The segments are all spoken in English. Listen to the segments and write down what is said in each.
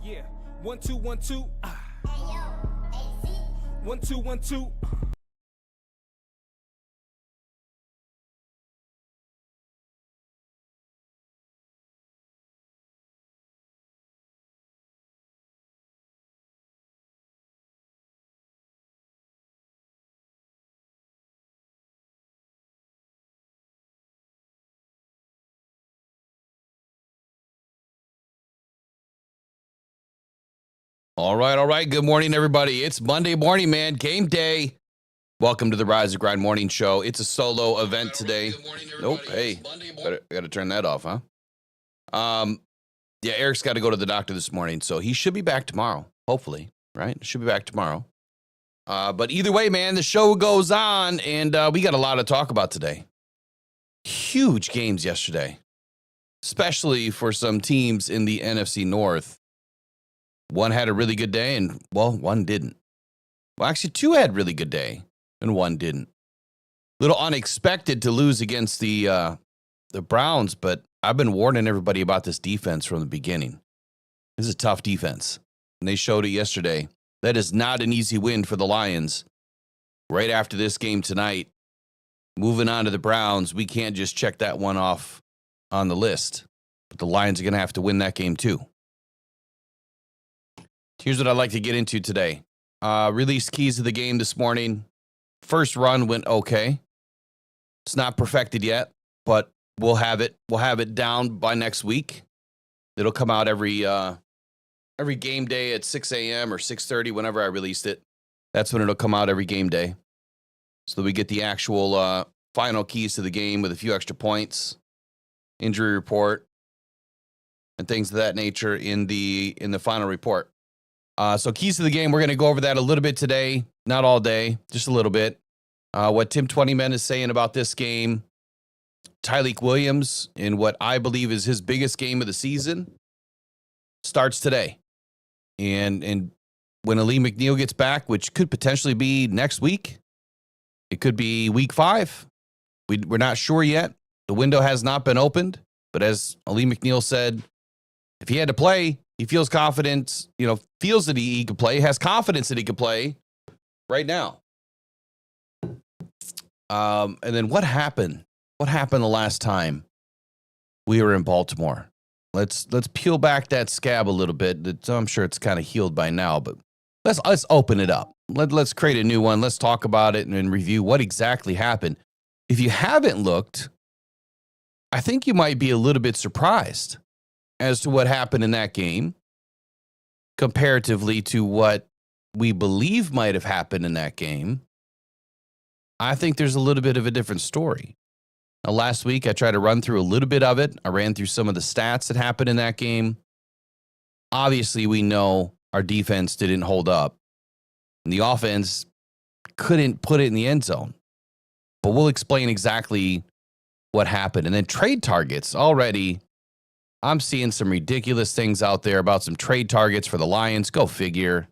Yeah, 1 2 1 2. 1 2 1 2. All right. Good morning, everybody. It's Monday morning, man. Game day. Welcome to the Rise and Grind Morning Show. It's a solo event today. Nope. Hey, got to turn that off, huh? Yeah, Eric's got to go to the doctor this morning, so he should be back tomorrow. Hopefully, right? Should be back tomorrow. But either way, man, the show goes on, and we got a lot to talk about today. Huge games yesterday, especially for some teams in the NFC North. One had a really good day, and, well, one didn't. Well, actually, two had really good day, and one didn't. A little unexpected to lose against the Browns, but I've been warning everybody about this defense from the beginning. This is a tough defense, and they showed it yesterday. That is not an easy win for the Lions. Right after this game tonight, moving on to the Browns, we can't just check that one off on the list, but the Lions are going to have to win that game too. Here's what I'd like to get into today. Released keys of the game this morning. First run went okay. It's not perfected yet, but we'll have it. We'll have it down by next week. It'll come out every game day at 6 a.m. or 6:30, whenever I released it. That's when it'll come out every game day. So that we get the actual final keys to the game with a few extra points, injury report, and things of that nature in the final report. So keys to the game, we're going to go over that a little bit today. Not all day, just a little bit. What Tim 20Men is saying about this game. Tyleik Williams, in what I believe is his biggest game of the season, starts today. And when Ali McNeil gets back, which could potentially be next week, it could be week 5. We're not sure yet. The window has not been opened. But as Ali McNeil said, if he had to play, he feels confident, feels that he could play, has confidence that he could play right now. And then what happened? What happened the last time we were in Baltimore? Let's peel back that scab a little bit. I'm sure it's kind of healed by now, but let's open it up. Let's create a new one. Let's talk about it and review what exactly happened. If you haven't looked, I think you might be a little bit surprised as to what happened in that game comparatively to what we believe might have happened in that game. I think there's a little bit of a different story. Now, last week, I tried to run through a little bit of it. I ran through some of the stats that happened in that game. Obviously, we know our defense didn't hold up, and the offense couldn't put it in the end zone. But we'll explain exactly what happened. And then trade targets already. I'm seeing some ridiculous things out there about some trade targets for the Lions. Go figure.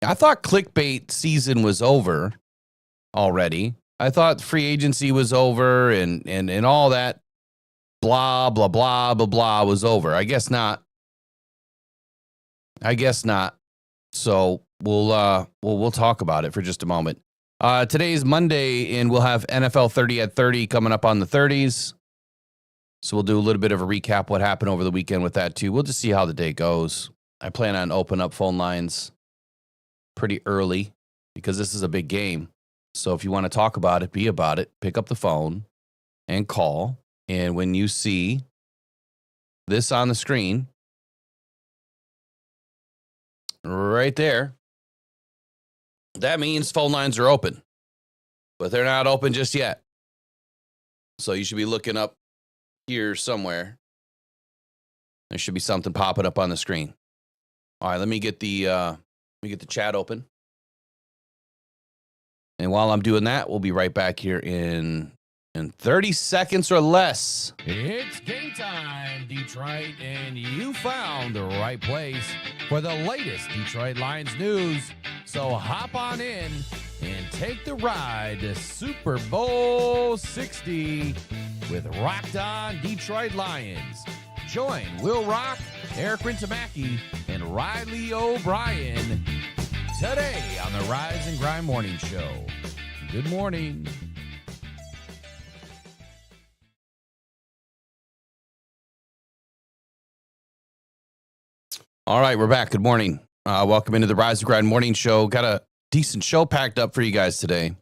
I thought clickbait season was over already. I thought free agency was over and all that blah, blah, blah, blah, blah was over. I guess not. So we'll talk about it for just a moment. Today's Monday, and we'll have NFL 30 at 30 coming up on the 30s. So we'll do a little bit of a recap what happened over the weekend with that too. We'll just see how the day goes. I plan on opening up phone lines pretty early because this is a big game. So if you want to talk about it, be about it, pick up the phone and call. And when you see this on the screen right there, that means phone lines are open, but they're not open just yet. So you should be looking up here somewhere. There should be something popping up on the screen. All right, let me get the chat open. And while I'm doing that, we'll be right back here in 30 seconds or less. It's game time, Detroit, and you found the right place for the latest Detroit Lions news. So hop on in and take the ride to Super Bowl 60 with Rockhound Detroit Lions. Join Will Rock, Eric Rintamaki, and Riley O'Brien today on the Rise and Grind Morning Show. Good morning. All right, we're back. Good morning. Welcome into the Rise and Grind Morning Show. Got a decent show packed up for you guys today.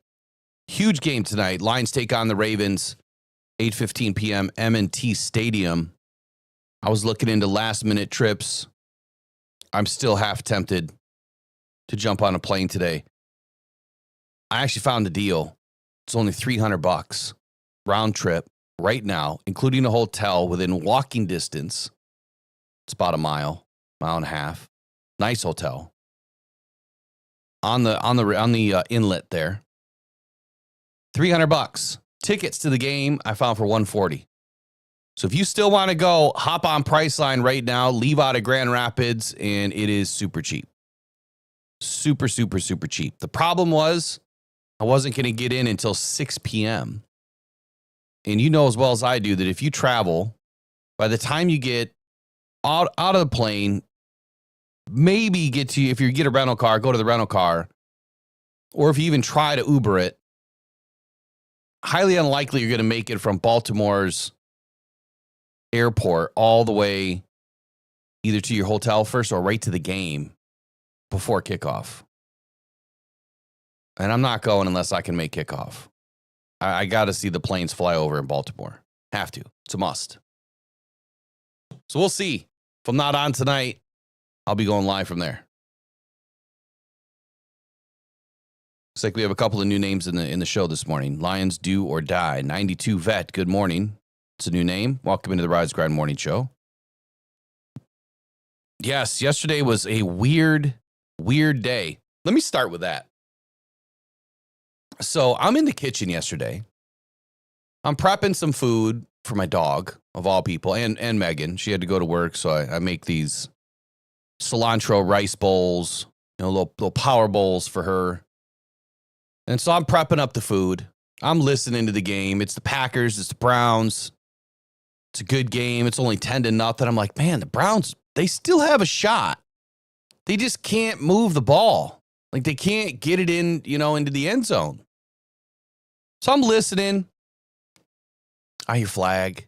Huge game tonight. Lions take on the Ravens, 8:15 p.m. M&T Stadium. I was looking into last-minute trips. I'm still half tempted to jump on a plane today. I actually found a deal. It's only $300 round trip right now, including a hotel within walking distance. It's about a mile and a half. Nice hotel. On the inlet there. $300. Tickets to the game I found for $140. So if you still want to go, hop on Priceline right now, leave out of Grand Rapids, and it is super cheap. Super, super, super cheap. The problem was I wasn't going to get in until 6 p.m. And you know as well as I do that if you travel, by the time you get out of the plane, maybe if you get a rental car, go to the rental car, or if you even try to Uber it, highly unlikely you're going to make it from Baltimore's airport all the way either to your hotel first or right to the game before kickoff. And I'm not going unless I can make kickoff. I got to see the planes fly over in Baltimore. Have to. It's a must. So we'll see. If I'm not on tonight, I'll be going live from there. Looks like we have a couple of new names in the show this morning. Lions Do or Die. 92 Vet, good morning. It's a new name. Welcome into the Rise Grind Morning Show. Yes, yesterday was a weird day. Let me start with that. So I'm in the kitchen yesterday. I'm prepping some food for my dog, of all people, and Megan. She had to go to work, so I make these cilantro rice bowls, little power bowls for her. And so I'm prepping up the food. I'm listening to the game. It's the Packers. It's the Browns. It's a good game. It's only 10-0. I'm like, man, the Browns, they still have a shot. They just can't move the ball. Like they can't get it in, into the end zone. So I'm listening. I hear flag.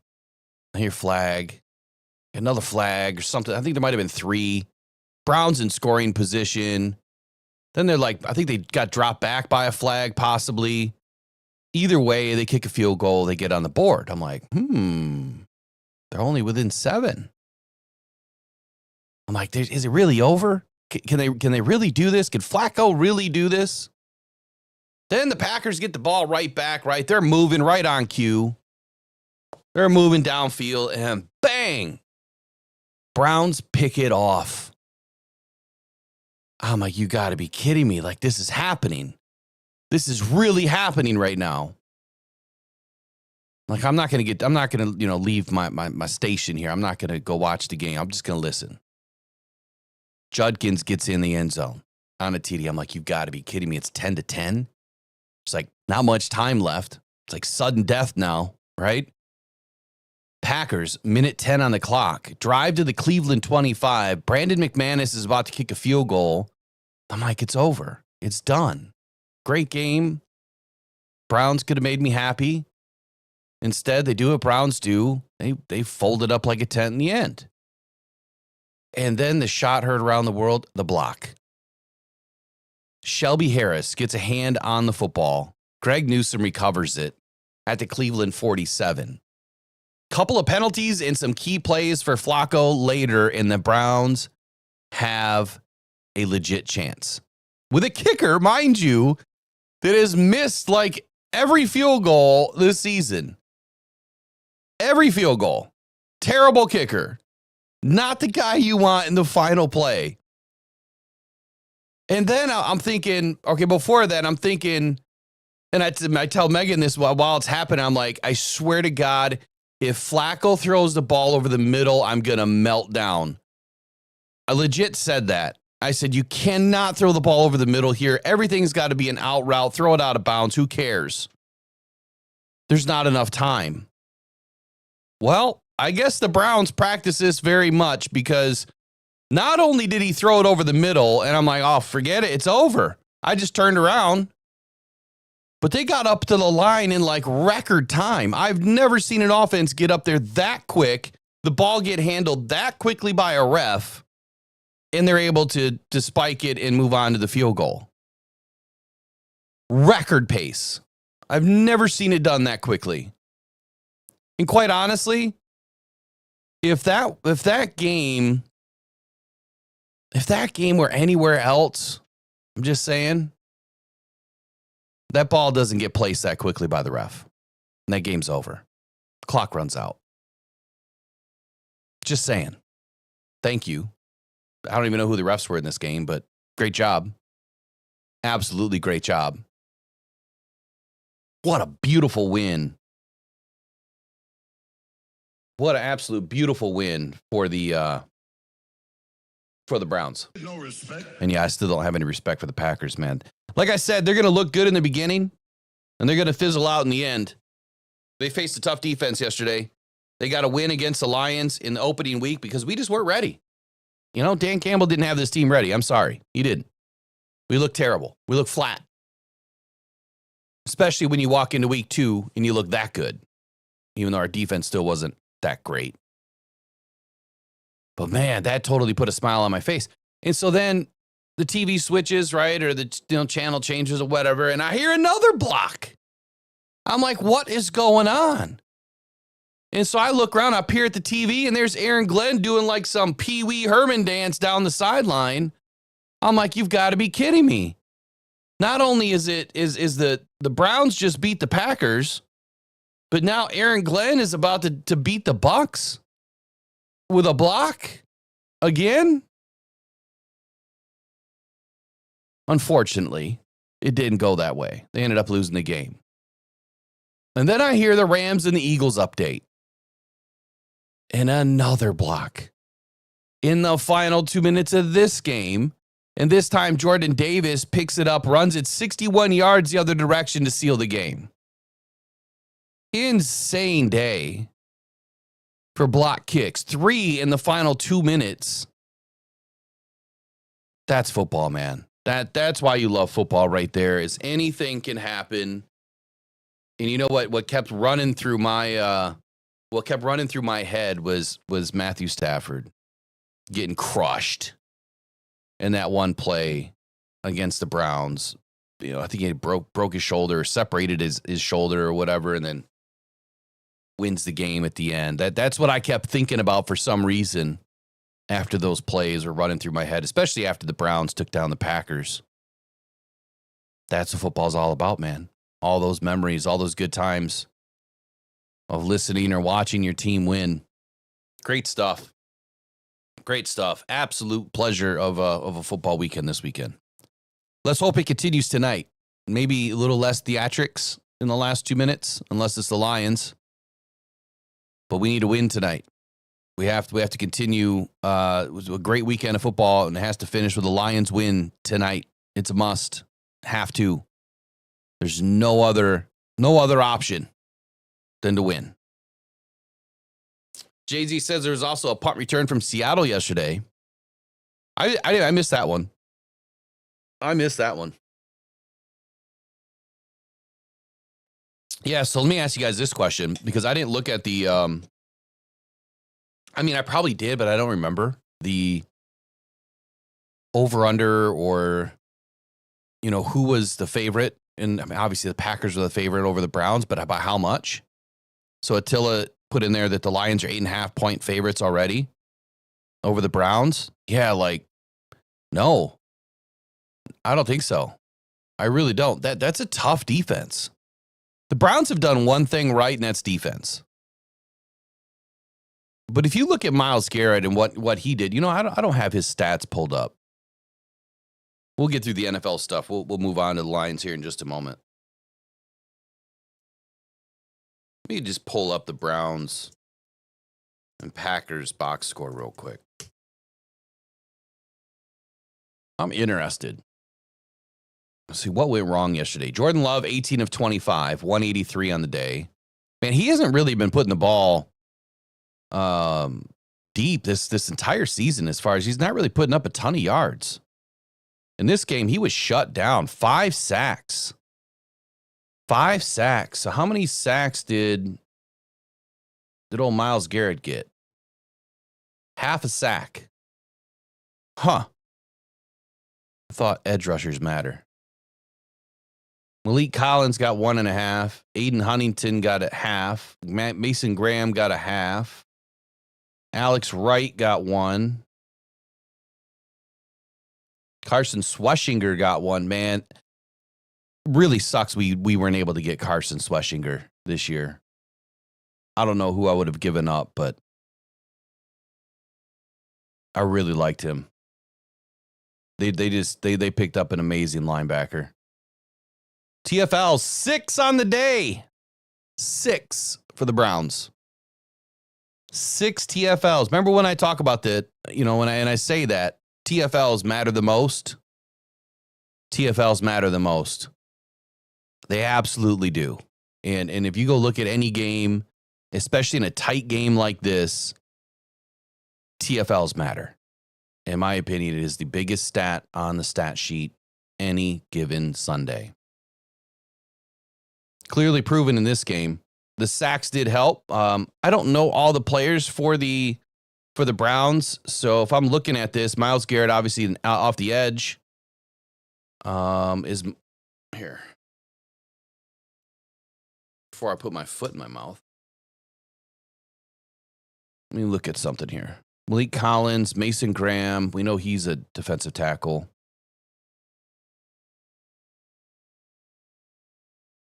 Another flag or something. I think there might have been 3. Browns in scoring position. Then they're like, I think they got dropped back by a flag, possibly. Either way, they kick a field goal, they get on the board. I'm like, they're only within 7. I'm like, is it really over? Can they really do this? Can Flacco really do this? Then the Packers get the ball right back, right? They're moving right on cue. They're moving downfield, and bang! Browns pick it off. I'm like, you got to be kidding me. Like, this is happening. This is really happening right now. Like, I'm not going to, leave my station here. I'm not going to go watch the game. I'm just going to listen. Judkins gets in the end zone on a TD. I'm like, you got to be kidding me. It's 10-10. It's like not much time left. It's like sudden death now, right? Packers, minute 10 on the clock. Drive to the Cleveland 25. Brandon McManus is about to kick a field goal. I'm like, it's over. It's done. Great game. Browns could have made me happy. Instead, they do what Browns do. They fold it up like a tent in the end. And then the shot heard around the world, the block. Shelby Harris gets a hand on the football. Greg Newsome recovers it at the Cleveland 47. Couple of penalties and some key plays for Flacco later, and the Browns have a legit chance. With a kicker, mind you, that has missed like every field goal this season. Every field goal. Terrible kicker. Not the guy you want in the final play. And then I'm thinking, okay, before that, I'm thinking, and I tell Megan this while it's happening, I'm like, I swear to God, if Flacco throws the ball over the middle, I'm going to melt down. I legit said that. I said, you cannot throw the ball over the middle here. Everything's got to be an out route. Throw it out of bounds. Who cares? There's not enough time. Well, I guess the Browns practice this very much because Not only did he throw it over the middle, and I'm like, oh, forget it. It's over. I just turned around. But they got up to the line in like record time. I've never seen an offense get up there that quick, the ball get handled that quickly by a ref, and they're able to spike it and move on to the field goal. Record pace. I've never seen it done that quickly. And quite honestly, if that game were anywhere else, I'm just saying, that ball doesn't get placed that quickly by the ref. And that game's over. Clock runs out. Just saying. Thank you. I don't even know who the refs were in this game, but great job. Absolutely great job. What a beautiful win. What an absolute beautiful win for the Browns. No respect. And yeah, I still don't have any respect for the Packers, man. Like I said, they're going to look good in the beginning, and they're going to fizzle out in the end. They faced a tough defense yesterday. They got a win against the Lions in the opening week because we just weren't ready. You know, Dan Campbell didn't have this team ready. I'm sorry. He didn't. We look terrible. We look flat. Especially when you walk into week 2 and you look that good, even though our defense still wasn't that great. But man, that totally put a smile on my face. And so then the TV switches, right? Or the channel changes or whatever. And I hear another block. I'm like, what is going on? And so I look around up here at the TV and there's Aaron Glenn doing like some Pee Wee Herman dance down the sideline. I'm like, you've got to be kidding me. Not only is the Browns just beat the Packers, but now Aaron Glenn is about to beat the Bucks with a block again. Unfortunately, it didn't go that way. They ended up losing the game. And then I hear the Rams and the Eagles update. And another block in the final 2 minutes of this game. And this time, Jordan Davis picks it up, runs it 61 yards the other direction to seal the game. Insane day for block kicks. 3 in the final 2 minutes. That's football, man. That's why you love football right there, is anything can happen. And you know what kept running through my head was Matthew Stafford getting crushed in that one play against the Browns. You know, I think he broke his shoulder, separated his shoulder or whatever, and then wins the game at the end. That's what I kept thinking about for some reason after those plays were running through my head, especially after the Browns took down the Packers. That's what football's all about, man. All those memories, all those good times of listening or watching your team win. Great stuff. Great stuff. Absolute pleasure of a football weekend this weekend. Let's hope it continues tonight. Maybe a little less theatrics in the last 2 minutes, unless it's the Lions. But we need to win tonight. We have to continue. It was a great weekend of football, and it has to finish with a Lions win tonight. It's a must. Have to. There's no other option than to win. Jay-Z says there was also a punt return from Seattle yesterday. I missed that one. Yeah, so let me ask you guys this question, because I didn't look at the I probably did, but I don't remember the over-under, or who was the favorite. And obviously the Packers were the favorite over the Browns, but by how much? So Attila put in there that the Lions are 8.5-point favorites already over the Browns. Yeah, no, I don't think so. I really don't. That's a tough defense. The Browns have done one thing right, and that's defense. But if you look at Myles Garrett and what he did, I don't have his stats pulled up. We'll get through the NFL stuff. We'll move on to the Lions here in just a moment. Let me just pull up the Browns and Packers box score real quick. I'm interested. Let's see what went wrong yesterday. Jordan Love, 18 of 25, 183 on the day. Man, he hasn't really been putting the ball deep this entire season as far as he's not really putting up a ton of yards. In this game, he was shut down. 5 sacks. 5 sacks. So how many sacks did old Myles Garrett get? Half a sack. Huh. I thought edge rushers matter. Malik Collins got 1.5. Aiden Huntington got a half. Mason Graham got a half. Alex Wright got 1. Carson Sweshinger got 1. Man, really sucks we weren't able to get Carson Sweshinger this year. I don't know who I would have given up, but I really liked him. They picked up an amazing linebacker. TFL 6 on the day. 6 for the Browns. 6 TFLs. Remember when I talk about that, when I say that TFLs matter the most? TFLs matter the most. They absolutely do. And if you go look at any game, especially in a tight game like this, TFLs matter. In my opinion, it is the biggest stat on the stat sheet any given Sunday. Clearly proven in this game. The sacks did help. I don't know all the players for the Browns. So if I'm looking at this, Myles Garrett, obviously off the edge, is here. Before I put my foot in my mouth, let me look at something here. Malik Collins, Mason Graham. We know he's a defensive tackle.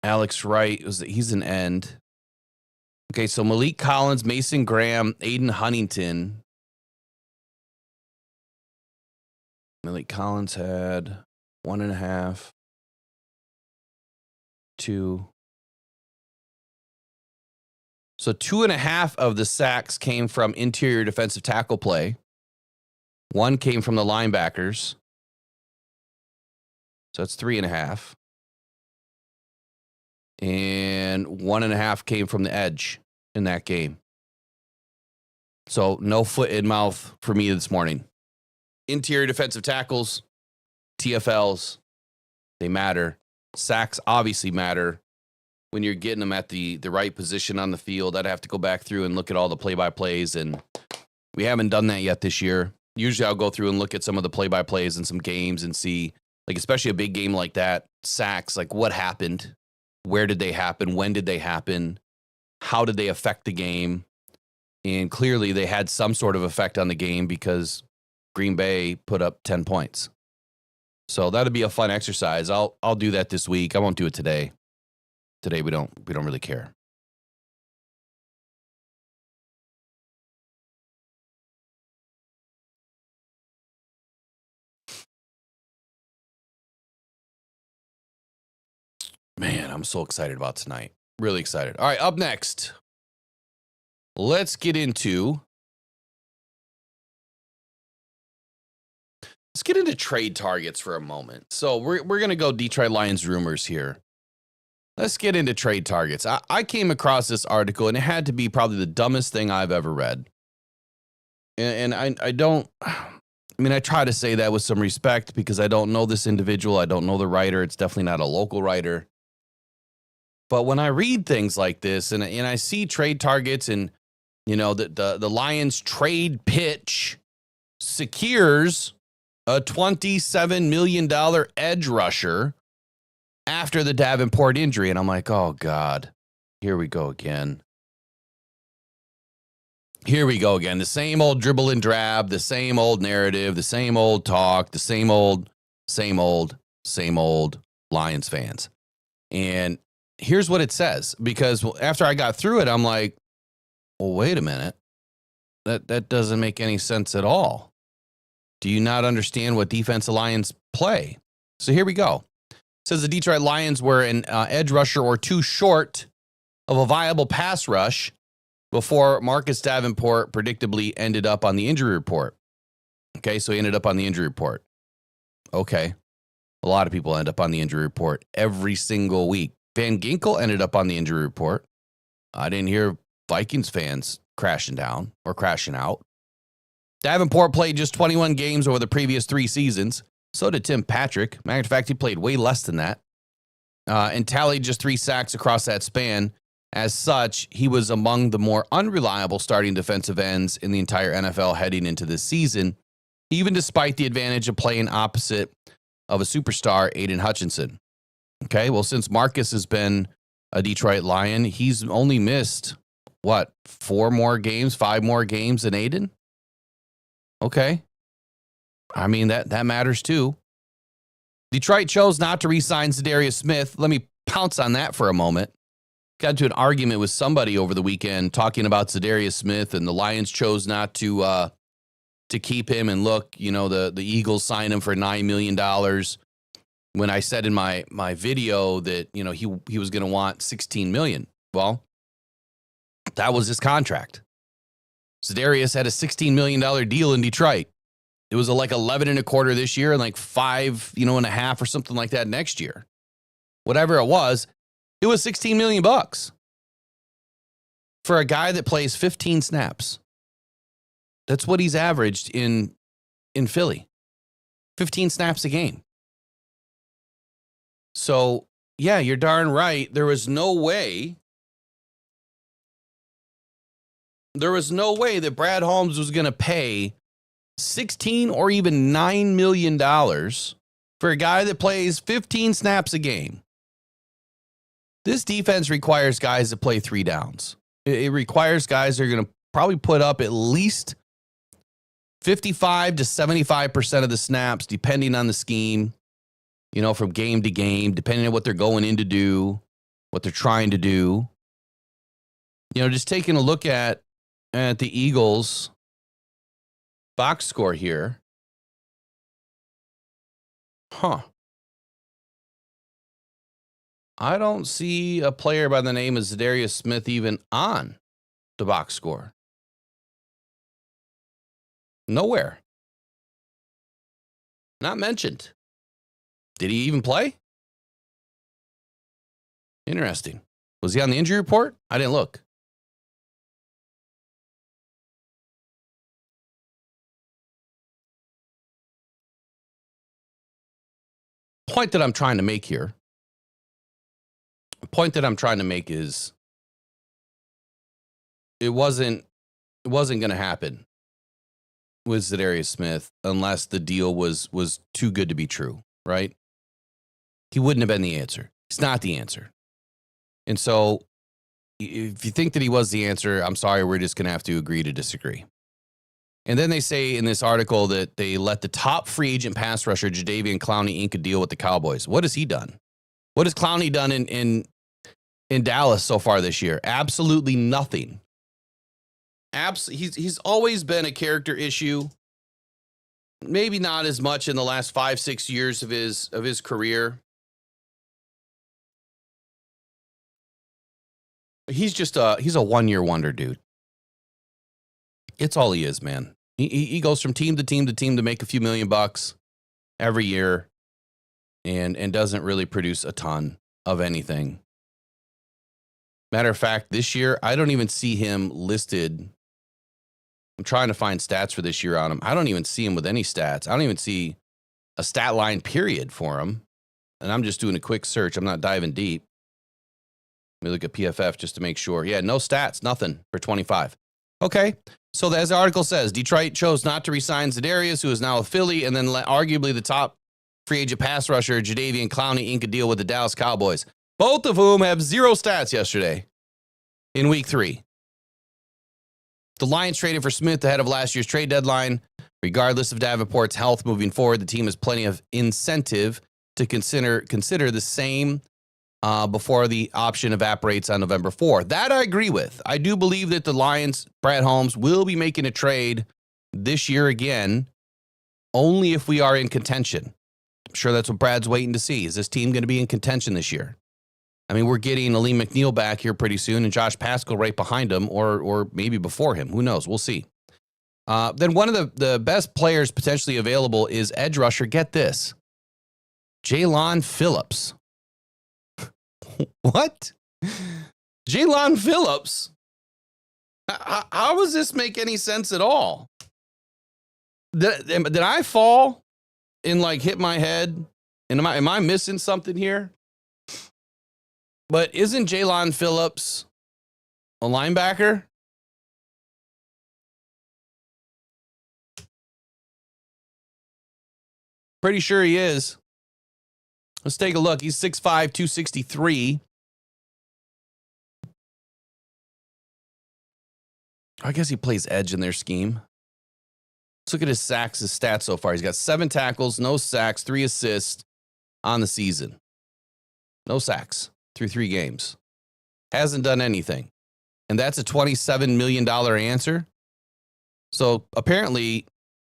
Alex Wright, he's an end. Okay, so Malik Collins, Mason Graham, Aiden Huntington. Malik Collins had 1.5, 2. So 2.5 of the sacks came from interior defensive tackle play. 1 came from the linebackers. So that's 3.5. And 1.5 came from the edge in that game. So no foot in mouth for me this morning. Interior defensive tackles, TFLs, they matter. Sacks obviously matter. When you're getting them at the right position on the field, I'd have to go back through and look at all the play-by-plays, and we haven't done that yet this year. Usually I'll go through and look at some of the play-by-plays in some games and see, like, especially a big game like that, sacks, like what happened, where did they happen, when did they happen, how did they affect the game, and clearly they had some sort of effect on the game because Green Bay put up 10 points. So that'd be a fun exercise. I'll do that this week. I won't do it today. Today we don't really care. Man, I'm so excited about tonight. Really excited. All right, up next, let's get into trade targets for a moment. So we're going to go Detroit Lions rumors here. Let's get into trade targets. I came across this article, and it had to be probably the dumbest thing I've ever read. And I try to say that with some respect because I don't know this individual. I don't know the writer. It's definitely not a local writer. But when I read things like this and I see trade targets and, the Lions trade pitch secures a $27 million edge rusher after the Davenport injury. And I'm like, oh, God, here we go again. Here we go again. The same old dribble and drab, the same old narrative, the same old talk, the same old Lions fans. And here's what it says, because after I got through it, I'm like, well, wait a minute. That doesn't make any sense at all. Do you not understand what defensive Lions play? So here we go. It says the Detroit Lions were an edge rusher or 2 short of a viable pass rush before Marcus Davenport predictably ended up on the injury report. Okay, so he ended up on the injury report. Okay. A lot of people end up on the injury report every single week. Van Ginkel ended up on the injury report. I didn't hear Vikings fans crashing down or crashing out. Davenport played just 21 games over the previous 3 seasons. So did Tim Patrick. Matter of fact, he played way less than that. And tallied just 3 sacks across that span. As such, he was among the more unreliable starting defensive ends in the entire NFL heading into this season, even despite the advantage of playing opposite of a superstar, Aiden Hutchinson. Okay, well, since Marcus has been a Detroit Lion, he's only missed, 4 more games, 5 more games than Aiden? Okay. I mean, that matters too. Detroit chose not to re-sign Zadarius Smith. Let me pounce on that for a moment. Got into an argument with somebody over the weekend talking about Zadarius Smith, and the Lions chose not to keep him. And look, the Eagles signed him for $9 million. When I said in my video that he was going to want $16 million. Well, that was his contract. Zadarius had a $16 million deal in Detroit. It was like 11 and a quarter this year and like 5, and a half or something like that next year. Whatever it was 16 million bucks for a guy that plays 15 snaps. That's what he's averaged in Philly. 15 snaps a game. So, yeah, you're darn right. There was no way that Brad Holmes was going to pay 16 or even $9 million for a guy that plays 15 snaps a game. This defense requires guys to play 3 downs. It requires guys that are going to probably put up at least 55 to 75% of the snaps, depending on the scheme, from game to game, depending on what they're going in to do, what they're trying to do. Just taking a look at the Eagles box score here. I don't see a player by the name of Zadarius Smith even on the box score. Nowhere. Not mentioned. Did he even play? Interesting. Was he on the injury report? I didn't look. Point that I'm trying to make here. The point that I'm trying to make is it wasn't going to happen with Zadarius Smith unless the deal was too good to be true, right? He wouldn't have been the answer. He's not the answer. And so if you think that he was the answer, I'm sorry, we're just going to have to agree to disagree. And then they say in this article that they let the top free agent pass rusher, Jadeveon Clowney, ink a deal with the Cowboys. What has he done? What has Clowney done in Dallas so far this year? Absolutely nothing. He's always been a character issue. Maybe not as much in the last 5-6 years of his career. He's a one-year wonder, dude. It's all he is, man. He goes from team to team to team to make a few million bucks every year and doesn't really produce a ton of anything. Matter of fact, this year, I don't even see him listed. I'm trying to find stats for this year on him. I don't even see him with any stats. I don't even see a stat line period for him. And I'm just doing a quick search. I'm not diving deep. Let me look at PFF just to make sure. Yeah, no stats, nothing for 25. Okay, so as the article says, Detroit chose not to re-sign Zadarius, who is now a Philly, and then arguably the top free agent pass rusher, Jadeveon Clowney, ink a deal with the Dallas Cowboys, both of whom have 0 stats yesterday in week 3. The Lions traded for Smith ahead of last year's trade deadline. Regardless of Davenport's health moving forward, the team has plenty of incentive to consider the same before the option evaporates on November 4. That I agree with. I do believe that the Lions, Brad Holmes, will be making a trade this year again, only if we are in contention. I'm sure that's what Brad's waiting to see. Is this team going to be in contention this year? I mean, we're getting Aleem McNeil back here pretty soon and Josh Pascal right behind him or maybe before him. Who knows? We'll see. Then one of the best players potentially available is edge rusher. Get this. Jaylon Phillips. What? Jaylon Phillips? How does this make any sense at all? Did I fall and like hit my head? And am I missing something here? But isn't Jalen Phillips a linebacker? Pretty sure he is. Let's take a look. He's 6'5", 263. I guess he plays edge in their scheme. Let's look at his sacks, his stats so far. He's got 7 tackles, no sacks, 3 assists on the season. No sacks through 3 games. Hasn't done anything. And that's a $27 million answer. So apparently,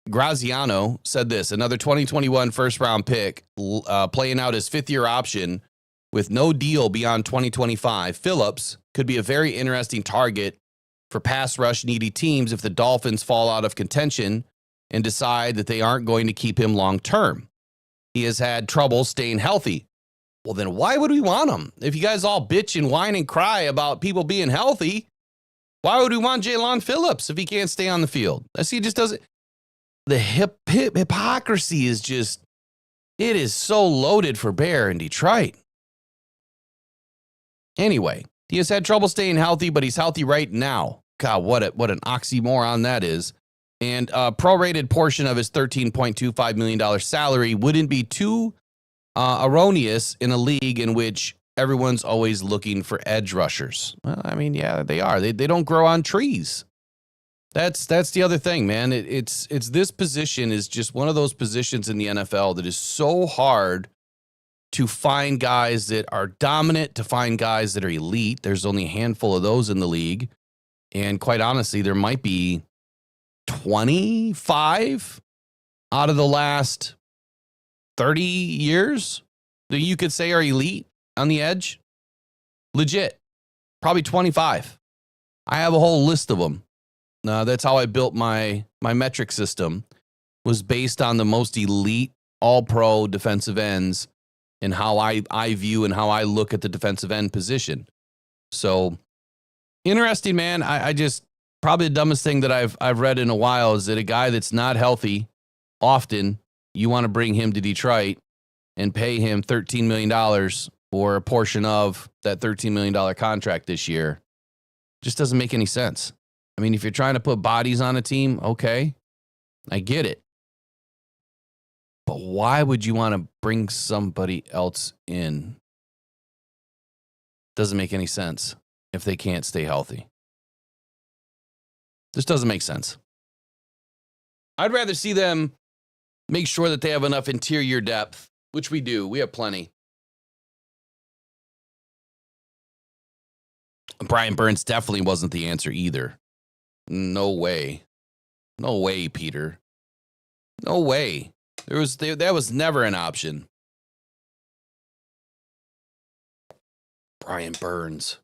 Graziano said this, another 2021 first-round pick, playing out his 5th-year option with no deal beyond 2025. Phillips could be a very interesting target for pass rush needy teams if the Dolphins fall out of contention and decide that they aren't going to keep him long term. He has had trouble staying healthy. Well, then why would we want him? If you guys all bitch and whine and cry about people being healthy, why would we want Jalen Phillips if he can't stay on the field? I see, he just doesn't. The hypocrisy is just, it is so loaded for Bear in Detroit. Anyway, he has had trouble staying healthy, but he's healthy right now. God, what an oxymoron that is. And a prorated portion of his $13.25 million salary wouldn't be too erroneous in a league in which everyone's always looking for edge rushers. Well, I mean, yeah, they are. They don't grow on trees. That's the other thing, man. It's this position is just one of those positions in the NFL that is so hard to find guys that are dominant, to find guys that are elite. There's only a handful of those in the league. And quite honestly, there might be 25 out of the last 30 years that you could say are elite on the edge. Legit. Probably 25. I have a whole list of them. That's how I built my metric system, was based on the most elite all-pro defensive ends and how I view and how I look at the defensive end position. So interesting, man. I just, probably the dumbest thing that I've read in a while is that a guy that's not healthy often, you want to bring him to Detroit and pay him $13 million or a portion of that $13 million contract this year. Just doesn't make any sense. I mean, if you're trying to put bodies on a team, okay, I get it. But why would you want to bring somebody else in? Doesn't make any sense if they can't stay healthy. This doesn't make sense. I'd rather see them make sure that they have enough interior depth, which we do. We have plenty. Brian Burns definitely wasn't the answer either. No way. No way, Peter. No way. That was never an option. Brian Burns.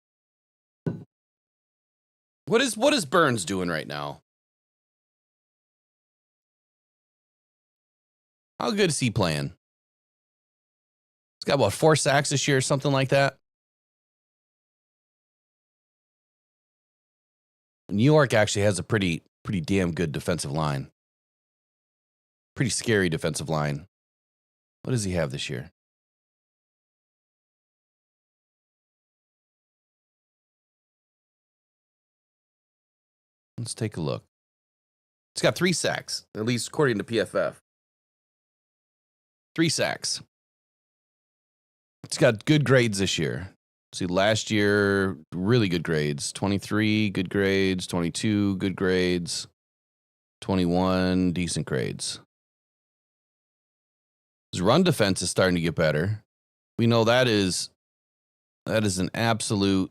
What is Burns doing right now? How good is he playing? He's got, what, 4 sacks this year or something like that? New York actually has a pretty damn good defensive line. Pretty scary defensive line. What does he have this year? Let's take a look. He's got 3 sacks, at least according to PFF. 3 sacks. He's got good grades this year. See, last year, really good grades. 23, good grades. 22, good grades. 21, decent grades. His run defense is starting to get better. We know that is an absolute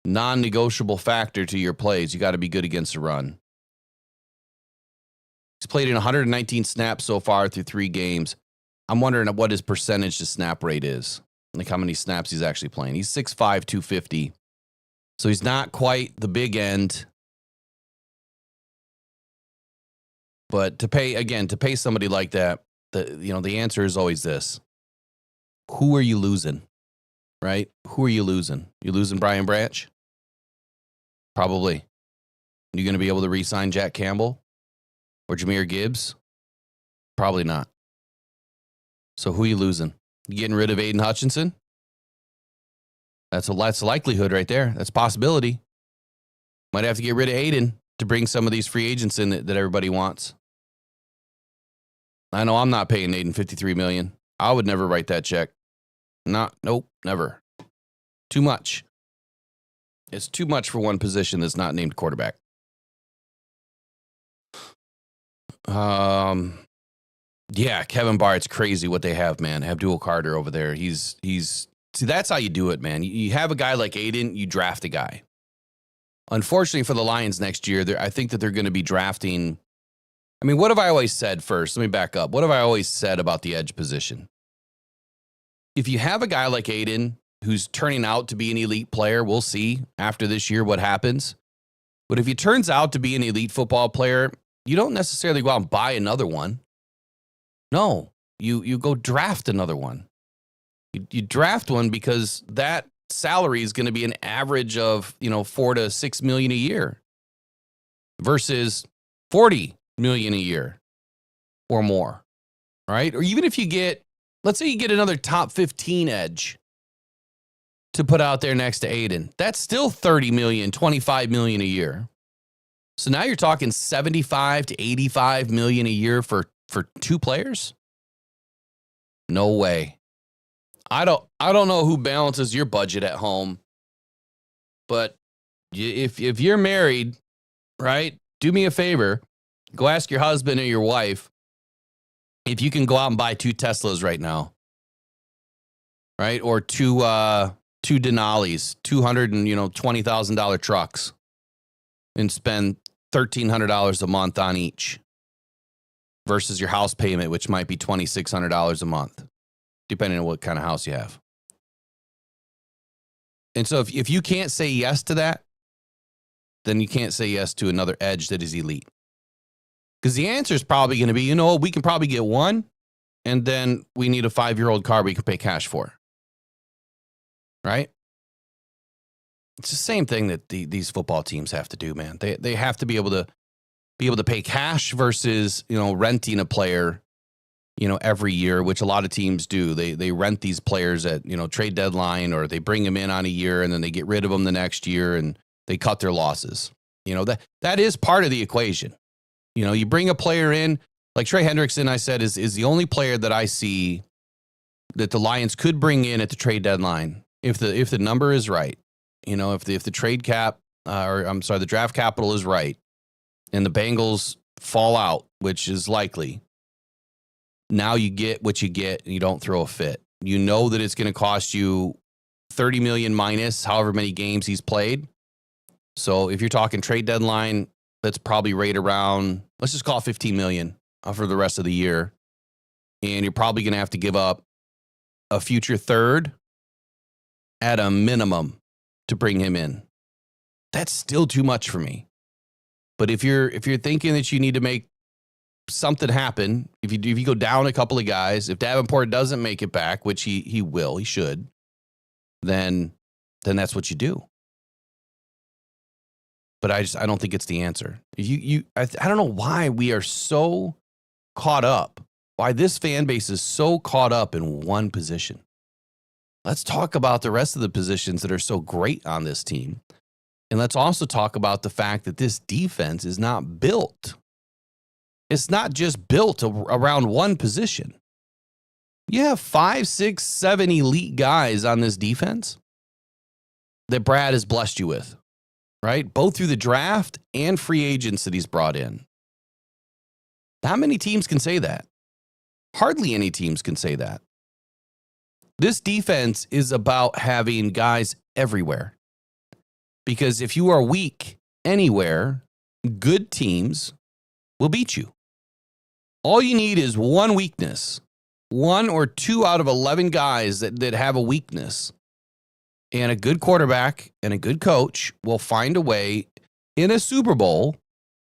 non-negotiable factor to your plays. You got to be good against the run. He's played in 119 snaps so far through 3 games. I'm wondering what his percentage to snap rate is. Like how many snaps he's actually playing. He's 6'5", 250. So he's not quite the big end. But to pay somebody like that, the answer is always this. Who are you losing? Right? Who are you losing? You losing Brian Branch? Probably. You going to be able to re-sign Jack Campbell? or Jahmyr Gibbs? Probably not. So who are you losing? You getting rid of Aiden Hutchinson? That's a likelihood right there. That's a possibility. Might have to get rid of Aiden to bring some of these free agents in that everybody wants. I know I'm not paying Aiden $53 million. I would never write that check. Nope, never. Too much. It's too much for one position that's not named quarterback. Yeah, Kevin Barr, it's crazy what they have, man. Abdul Carter over there. See, that's how you do it, man. You have a guy like Aiden, you draft a guy. Unfortunately for the Lions next year, I think that they're going to be drafting. I mean, what have I always said first? Let me back up. What have I always said about the edge position? If you have a guy like Aiden who's turning out to be an elite player, we'll see after this year what happens. But if he turns out to be an elite football player, you don't necessarily go out and buy another one. No, you go draft another one. You draft one because that salary is going to be an average of, $4 to $6 million a year versus $40 million a year or more, right? Or even if you get, let's say you get another top 15 edge to put out there next to Aiden, that's still $30 million, $25 million a year. So now you're talking $75 to $85 million a year for two players? No way. I don't know who balances your budget at home, but if you're married, right, do me a favor, go ask your husband or your wife if you can go out and buy 2 Teslas right now, right, or two Denali's, $220,000 trucks, and spend $1,300 a month on each versus your house payment, which might be $2,600 a month, depending on what kind of house you have. And so if you can't say yes to that, then you can't say yes to another edge that is elite. Because the answer is probably going to be, we can probably get one, and then we need a 5-year-old car we can pay cash for. Right? It's the same thing that these football teams have to do, man. They have to be able to pay cash versus, renting a player, every year, which a lot of teams do. They rent these players at, trade deadline, or they bring them in on a year and then they get rid of them the next year and they cut their losses. That is part of the equation. You bring a player in, like Trey Hendrickson, I said, is the only player that I see that the Lions could bring in at the trade deadline if the number is right. If the trade cap, the draft capital is right, and the Bengals fall out, which is likely. Now you get what you get, and you don't throw a fit. You know that it's going to cost you $30 million minus however many games he's played. So if you're talking trade deadline, that's probably right around, let's just call it $15 million for the rest of the year. And you're probably going to have to give up a future third at a minimum to bring him in. That's still too much for me. But if you're thinking that you need to make something happen, if you go down a couple of guys, if Davenport doesn't make it back, which he will, he should, then that's what you do. But I don't think it's the answer. I don't know why we are so caught up, why this fan base is so caught up in one position. Let's talk about the rest of the positions that are so great on this team. And let's also talk about the fact that this defense is not built. It's not just built around one position. You have 5, 6, 7 elite guys on this defense that Brad has blessed you with, right? Both through the draft and free agents that he's brought in. Not many teams can say that. Hardly any teams can say that. This defense is about having guys everywhere. Because if you are weak anywhere, good teams will beat you. All you need is one weakness. 1 or 2 out of 11 guys that have a weakness. And a good quarterback and a good coach will find a way in a Super Bowl,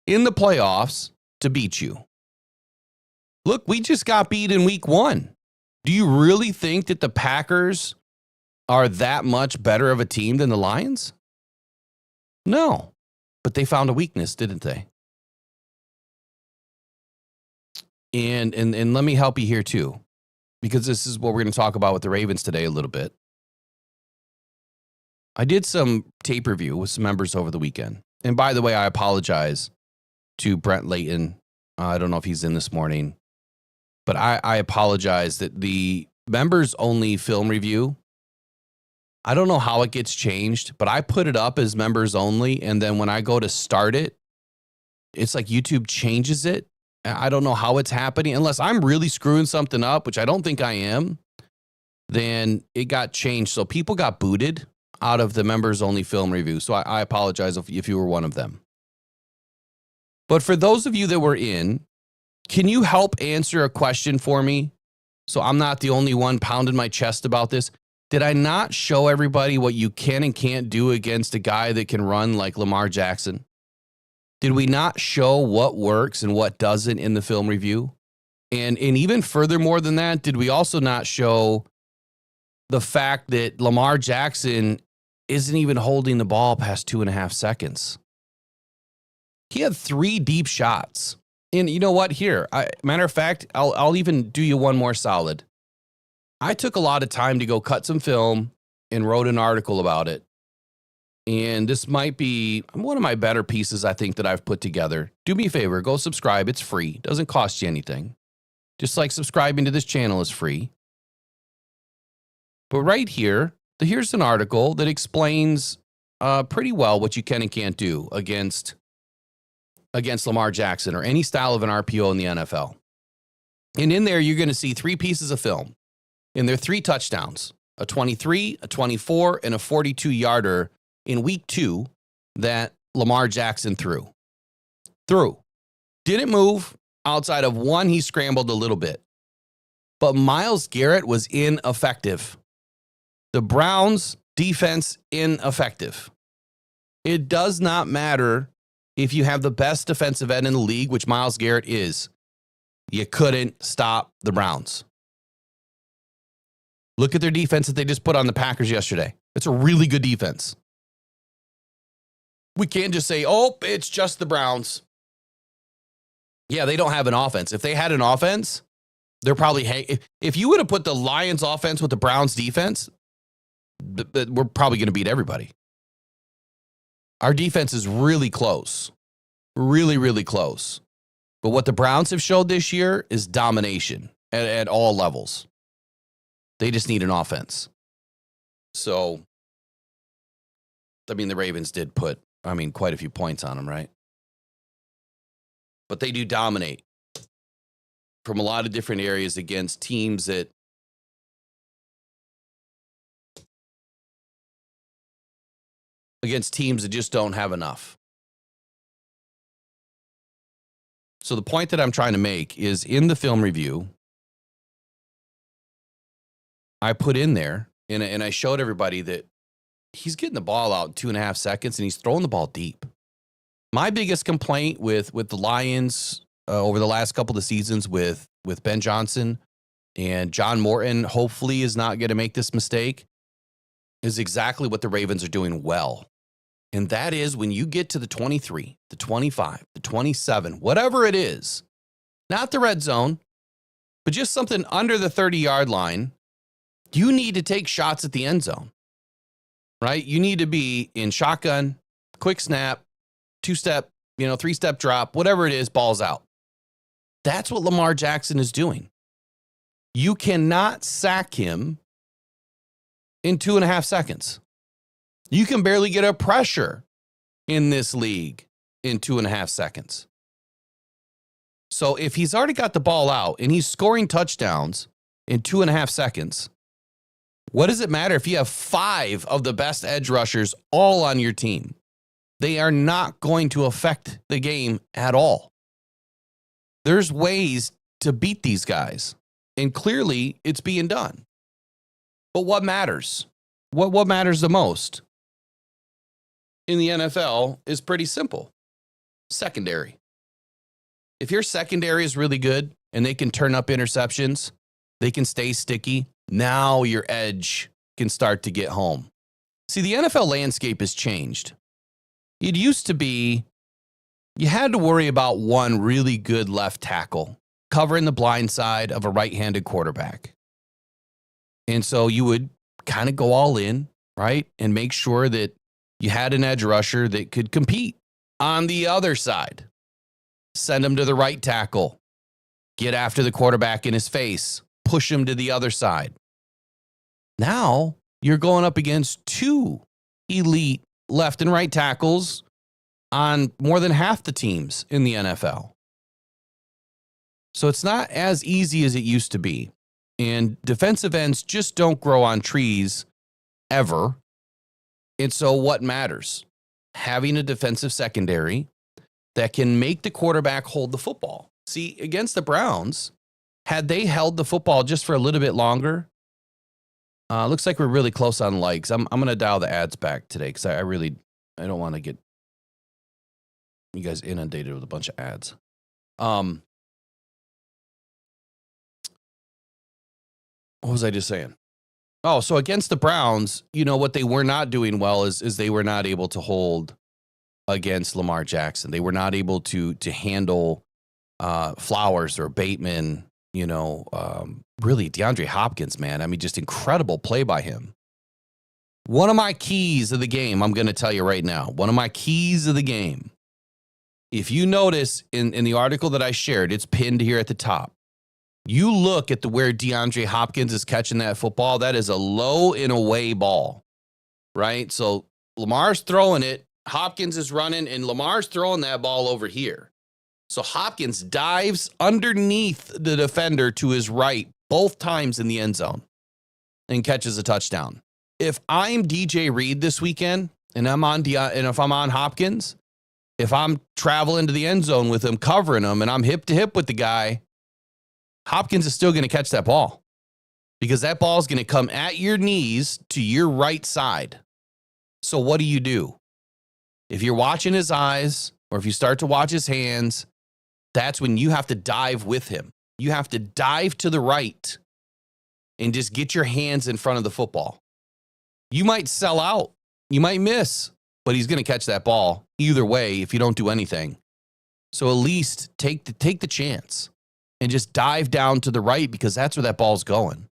in the playoffs, to beat you. Look, we just got beat in week 1. Do you really think that the Packers are that much better of a team than the Lions? No, but they found a weakness, didn't they? And let me help you here too, because this is what we're going to talk about with the Ravens today a little bit. I did some tape review with some members over the weekend. And by the way, I apologize to Brent Layton. I don't know if he's in this morning, but I apologize that the members only film review, I don't know how it gets changed, but I put it up as members only. And then when I go to start it, it's like YouTube changes it. I don't know how it's happening unless I'm really screwing something up, which I don't think I am. Then it got changed. So people got booted out of the members only film review. So I apologize if you were one of them. But for those of you that were in, can you help answer a question for me? So I'm not the only one pounding my chest about this. Did I not show everybody what you can and can't do against a guy that can run like Lamar Jackson? Did we not show what works and what doesn't in the film review? And even furthermore than that, did we also not show the fact that Lamar Jackson isn't even holding the ball past 2.5 seconds? He had 3 deep shots. And you know what? Here, matter of fact, I'll even do you one more solid. I took a lot of time to go cut some film and wrote an article about it. And this might be one of my better pieces, I think, that I've put together. Do me a favor, go subscribe. It's free. It doesn't cost you anything. Just like subscribing to this channel is free. But right here, here's an article that explains pretty well what you can and can't do against Lamar Jackson or any style of an RPO in the NFL. And in there, you're going to see 3 pieces of film. And they're 3 touchdowns, a 23, a 24, and a 42-yarder in week 2 that Lamar Jackson threw. Didn't move. Outside of one, he scrambled a little bit. But Myles Garrett was ineffective. The Browns' defense, ineffective. It does not matter if you have the best defensive end in the league, which Myles Garrett is. You couldn't stop the Browns. Look at their defense that they just put on the Packers yesterday. It's a really good defense. We can't just say, oh, it's just the Browns. Yeah, they don't have an offense. If they had an offense, they're probably, if you would have put the Lions offense with the Browns defense, we're probably going to beat everybody. Our defense is really close. Really, really close. But what the Browns have showed this year is domination at all levels. They just need an offense. So, I mean, the Ravens did put, quite a few points on them, right? But they do dominate from a lot of different areas against teams that just don't have enough. So the point that I'm trying to make is in the film review, I put in there and I showed everybody that he's getting the ball out in 2.5 seconds and he's throwing the ball deep. My biggest complaint with the Lions over the last couple of seasons with Ben Johnson and John Morton, hopefully is not going to make this mistake, is exactly what the Ravens are doing well. And that is when you get to the 23, the 25, the 27, whatever it is, not the red zone, but just something under the 30-yard line, you need to take shots at the end zone, right? You need to be in shotgun, quick snap, 2-step, 3-step drop, whatever it is, balls out. That's what Lamar Jackson is doing. You cannot sack him in 2.5 seconds. You can barely get a pressure in this league in 2.5 seconds. So if he's already got the ball out and he's scoring touchdowns in 2.5 seconds, what does it matter if you have 5 of the best edge rushers all on your team? They are not going to affect the game at all. There's ways to beat these guys, and clearly it's being done. But what matters? What matters the most in the NFL is pretty simple. Secondary. If your secondary is really good and they can turn up interceptions, they can stay sticky, now your edge can start to get home. See, the NFL landscape has changed. It used to be you had to worry about one really good left tackle covering the blind side of a right-handed quarterback. And so you would kind of go all in, right? And make sure that you had an edge rusher that could compete on the other side. Send him to the right tackle. Get after the quarterback in his face. Push him to the other side. Now you're going up against two elite left and right tackles on more than half the teams in the NFL. So it's not as easy as it used to be. And defensive ends just don't grow on trees ever. And so what matters? Having a defensive secondary that can make the quarterback hold the football. See, against the Browns, had they held the football just for a little bit longer, looks like we're really close on likes. I'm going to dial the ads back today because I don't want to get you guys inundated with a bunch of ads. What was I just saying? Oh, so against the Browns, you know, what they were not doing well is they were not able to hold against Lamar Jackson. They were not able to handle Flowers or Bateman, you know, really DeAndre Hopkins, man. I mean, just incredible play by him. One of my keys of the game, I'm going to tell you right now, one of my keys of the game, if you notice in the article that I shared, it's pinned here at the top. You look at where DeAndre Hopkins is catching that football, that is a low and away ball, right? So Lamar's throwing it, Hopkins is running, and Lamar's throwing that ball over here. So Hopkins dives underneath the defender to his right both times in the end zone and catches a touchdown. If I'm DJ Reed this weekend and if I'm on Hopkins, if I'm traveling to the end zone with him, covering him, and I'm hip to hip with the guy, Hopkins is still going to catch that ball because that ball is going to come at your knees to your right side. So what do? If you're watching his eyes or if you start to watch his hands, that's when you have to dive with him. You have to dive to the right and just get your hands in front of the football. You might sell out. You might miss, but he's going to catch that ball either way if you don't do anything. So at least take the chance and just dive down to the right because that's where that ball's going.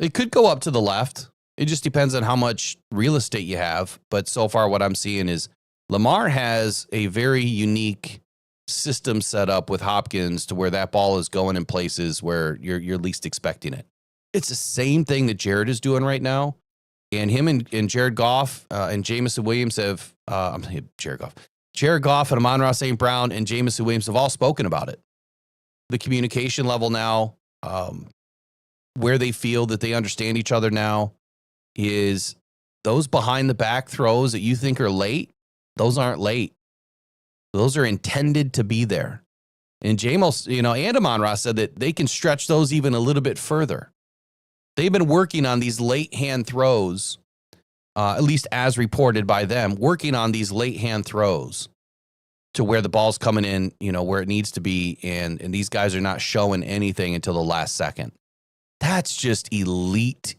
It could go up to the left. It just depends on how much real estate you have. But so far what I'm seeing is Lamar has a very unique system set up with Hopkins to where that ball is going in places where you're least expecting it. It's the same thing that Jared is doing right now. And him and Jared Goff and Jamison Williams have, Jared Goff and Amon-Ra St. Brown and Jamison Williams have all spoken about it. The communication level now, where they feel that they understand each other now, is those behind the back throws that you think are late, those aren't late. Those are intended to be there. And Jamos, and Amon-Ra said that they can stretch those even a little bit further. They've been working on these late hand throws, at least as reported by them, working on these late hand throws to where the ball's coming in, where it needs to be. And these guys are not showing anything until the last second. That's just elite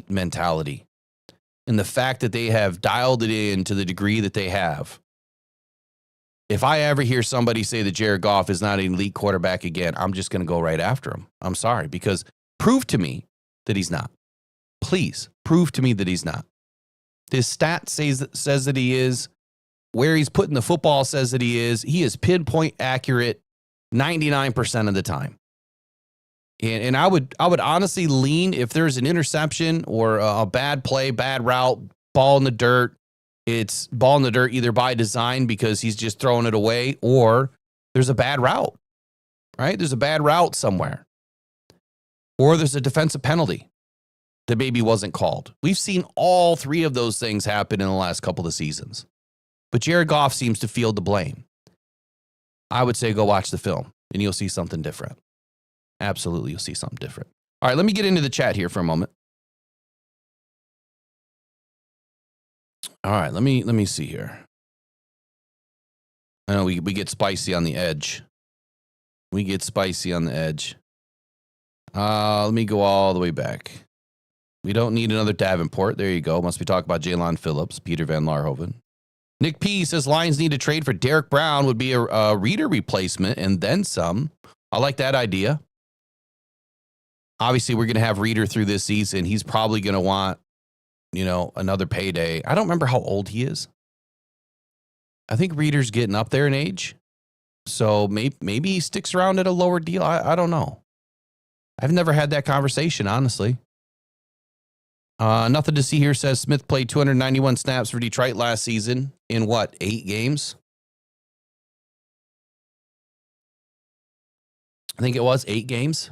mentality. And the fact that they have dialed it in to the degree that they have. If I ever hear somebody say that Jared Goff is not an elite quarterback again, I'm just going to go right after him. I'm sorry, because prove to me that he's not. Please prove to me that he's not. His stat says that he is. Where he's putting the football says that he is. He is pinpoint accurate 99% of the time. And I would honestly lean if there's an interception or a bad play, bad route, ball in the dirt. It's ball in the dirt either by design because he's just throwing it away, or there's a bad route, right? There's a bad route somewhere. Or there's a defensive penalty that maybe wasn't called. We've seen all three of those things happen in the last couple of seasons. But Jared Goff seems to field the blame. I would say go watch the film and you'll see something different. Absolutely, you'll see something different. All right, let me get into the chat here for a moment. All right, let me see here. I know we get spicy on the edge. We get spicy on the edge. Let me go all the way back. We don't need another Davenport. There you go. Must be talking about Jalen Phillips, Peter Van Larhoven. Nick P says Lions need to trade for Derek Brown, would be a Reader replacement and then some. I like that idea. Obviously, we're going to have Reader through this season. He's probably going to want, another payday. I don't remember how old he is. I think Reader's getting up there in age. So maybe he sticks around at a lower deal. I don't know. I've never had that conversation, honestly. Nothing to see here says Smith played 291 snaps for Detroit last season in what, 8 games? I think it was 8 games.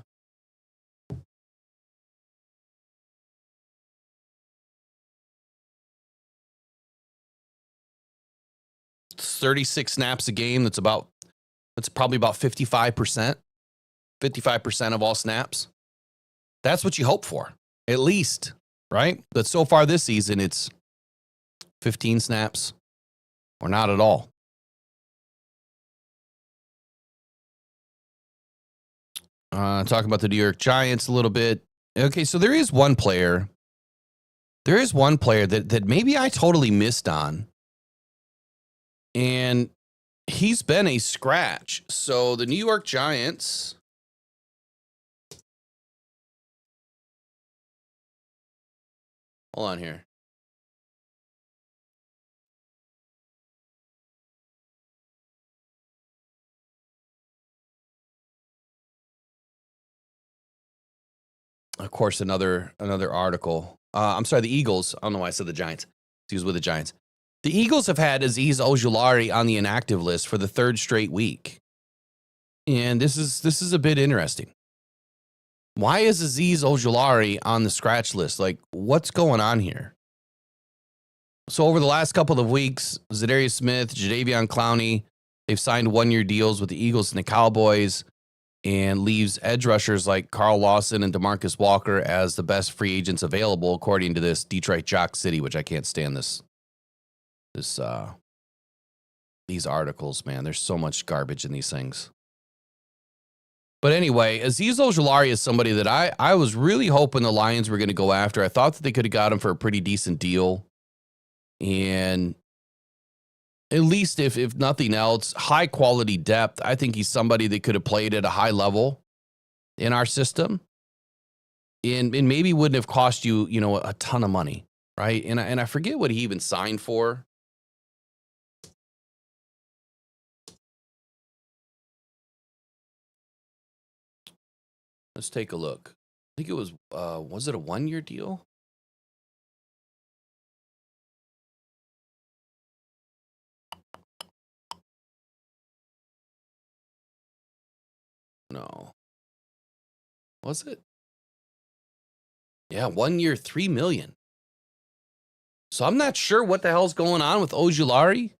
It's 36 snaps a game. That's probably about 55%. 55% of all snaps. That's what you hope for, at least, right? But so far this season, it's 15 snaps or not at all. Talking about the New York Giants a little bit. Okay, so there is one player that maybe I totally missed on. And he's been a scratch. So the New York Giants. Hold on here. Of course, another article. I'm sorry, the Eagles. I don't know why I said the Giants. He was with the Giants. The Eagles have had Azeez Ojulari on the inactive list for the 3rd straight week. And this is a bit interesting. Why is Azeez Ojulari on the scratch list? Like, what's going on here? So over the last couple of weeks, Zadarius Smith, Jadeveon Clowney, they've signed 1-year deals with the Eagles and the Cowboys, and leaves edge rushers like Carl Lawson and DeMarcus Walker as the best free agents available, according to this Detroit Jock City, which I can't stand these articles, man. There's so much garbage in these things. But anyway, Azeez Ojulari is somebody that I was really hoping the Lions were going to go after. I thought that they could have got him for a pretty decent deal. And at least if nothing else, high quality depth. I think he's somebody that could have played at a high level in our system. And maybe wouldn't have cost you, a ton of money, right? And I forget what he even signed for. Let's take a look. I think it was it a 1-year deal? No. Was it? Yeah, 1 year, $3 million. So I'm not sure what the hell's going on with Ojulari,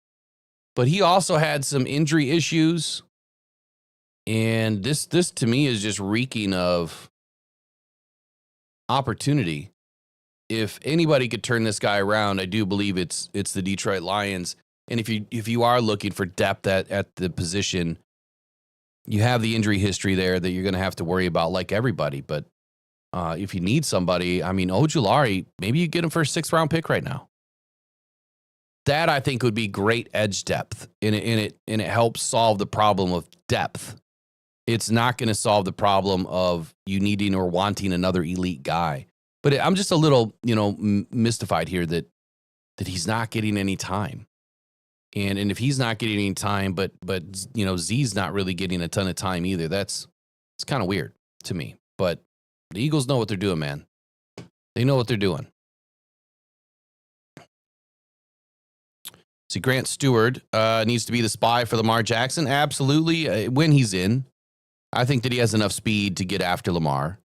but he also had some injury issues. And this to me is just reeking of opportunity. If anybody could turn this guy around, I do believe it's the Detroit Lions. And if you are looking for depth at the position, you have the injury history there that you're going to have to worry about, like everybody. But if you need somebody, I mean, Ojulari, maybe you get him for a 6th round pick right now. That I think would be great edge depth, and it helps solve the problem of depth. It's not going to solve the problem of you needing or wanting another elite guy. But I'm just a little, mystified here that he's not getting any time. And if he's not getting any time, but Z's not really getting a ton of time either, it's kind of weird to me. But the Eagles know what they're doing, man. They know what they're doing. See, Grant Stewart needs to be the spy for Lamar Jackson. Absolutely. When he's in, I think that he has enough speed to get after Lamar.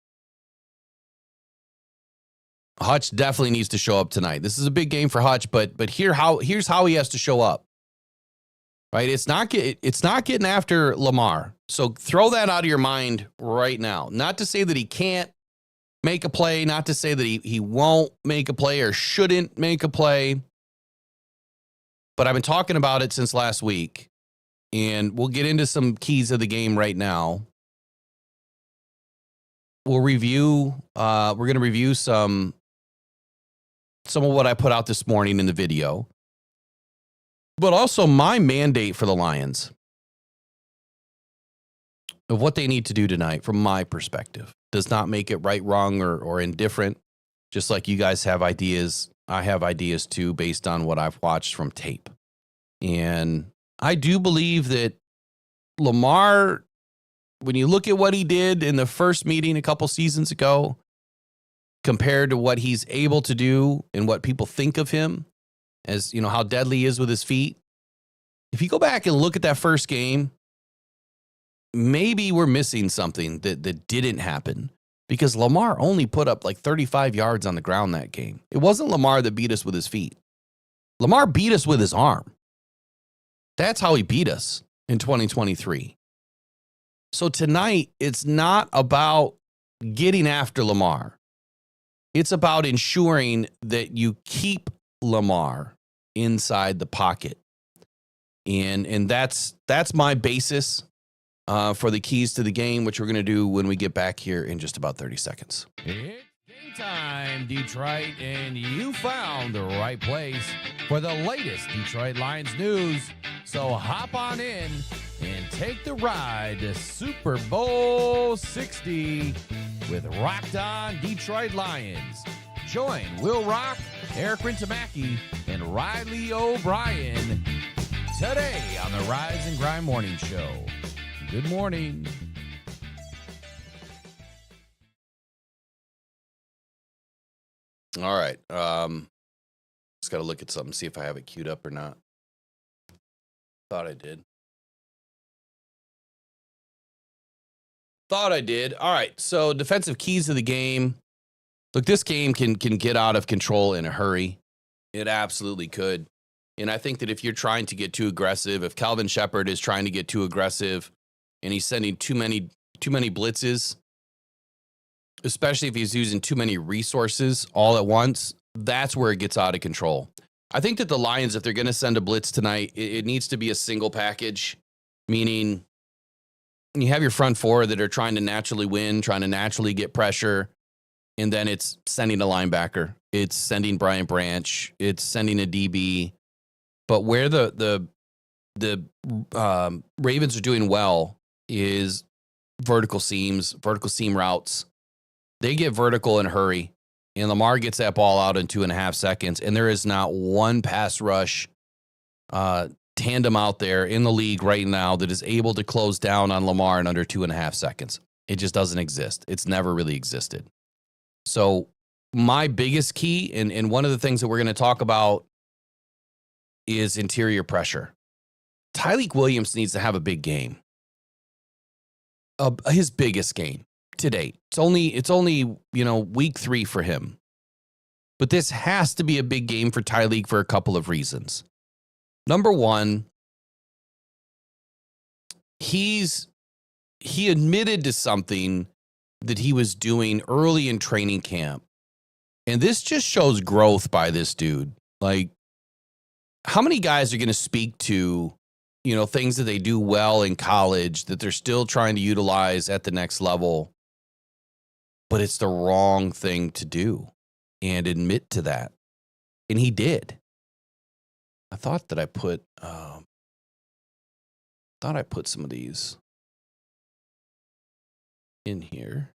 Hutch definitely needs to show up tonight. This is a big game for Hutch, but here's how he has to show up. Right? It's not getting after Lamar. So throw that out of your mind right now. Not to say that he can't make a play, not to say that he won't make a play or shouldn't make a play. But I've been talking about it since last week, and we'll get into some keys of the game right now. We'll review. We're going to review some of what I put out this morning in the video. But also my mandate for the Lions of what they need to do tonight, from my perspective, does not make it right, wrong, or indifferent. Just like you guys have ideas, I have ideas too, based on what I've watched from tape. And I do believe that Lamar, when you look at what he did in the first meeting a couple seasons ago, compared to what he's able to do and what people think of him as, you know, how deadly he is with his feet. If you go back and look at that first game, maybe we're missing something that didn't happen, because Lamar only put up like 35 yards on the ground that game. It wasn't Lamar that beat us with his feet. Lamar beat us with his arm. That's how he beat us in 2023. So tonight, it's not about getting after Lamar. It's about ensuring that you keep Lamar inside the pocket. And that's my basis for the keys to the game, which we're going to do when we get back here in just about 30 seconds. It's game time, Detroit, and you found the right place for the latest Detroit Lions news. So hop on in and take the ride to Super Bowl 60 with Rockhound Detroit Lions. Join Will Rock, Eric Rintamaki, and Riley O'Brien today on the Rise and Grind Morning Show. Good morning. All right. Just got to look at something, see if I have it queued up or not. Thought I did. All right. So defensive keys to the game. Look, this game can get out of control in a hurry. It absolutely could. And I think that if you're trying to get too aggressive, if Calvin Shepard is trying to get too aggressive and he's sending too many blitzes, especially if he's using too many resources all at once, that's where it gets out of control. I think that the Lions, if they're going to send a blitz tonight, it needs to be a single package, meaning you have your front four that are trying to naturally win, trying to naturally get pressure, and then it's sending a linebacker. It's sending Brian Branch. It's sending a DB. But where the Ravens are doing well is vertical seam routes. They get vertical in a hurry, and Lamar gets that ball out in 2.5 seconds, and there is not one pass rush tandem out there in the league right now that is able to close down on Lamar in under 2.5 seconds. It just doesn't exist. It's never really existed. So my biggest key, and one of the things that we're going to talk about, is interior pressure. Tyreek Williams needs to have a big game. His biggest game to date. It's only week 3 for him. But this has to be a big game for Tyreek for a couple of reasons. Number one, he admitted to something that he was doing early in training camp. And this just shows growth by this dude. Like, how many guys are going to speak to, things that they do well in college that they're still trying to utilize at the next level, but it's the wrong thing to do, and admit to that. And he did. I thought that I put some of these in here.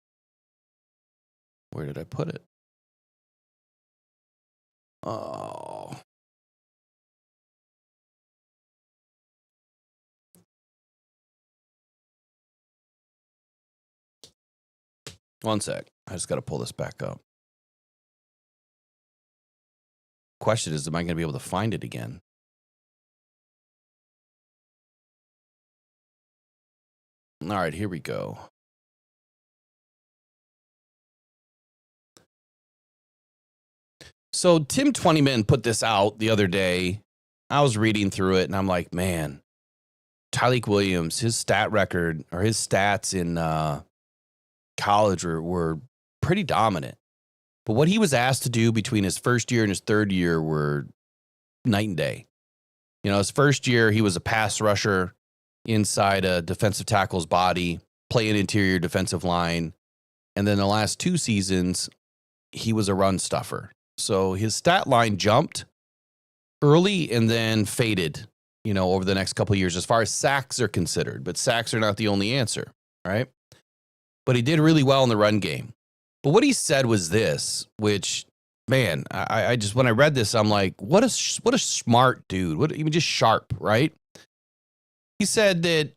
Where did I put it? Oh. One sec. I just got to pull this back up. Question is, am I going to be able to find it again? All right, here we go. So Tim 20man put this out the other day. I was reading through it, and I'm like, man, Tyreek Williams, his stat record, or his stats in college were pretty dominant. But what he was asked to do between his first year and his third year were night and day. His first year, he was a pass rusher inside a defensive tackle's body, playing interior defensive line. And then the last 2 seasons, he was a run stuffer. So his stat line jumped early and then faded over the next couple of years as far as sacks are considered. But sacks are not the only answer, right? But he did really well in the run game. But what he said was this, which, man, I just, when I read this, I'm like, what a smart dude. What, even just sharp, right? He said that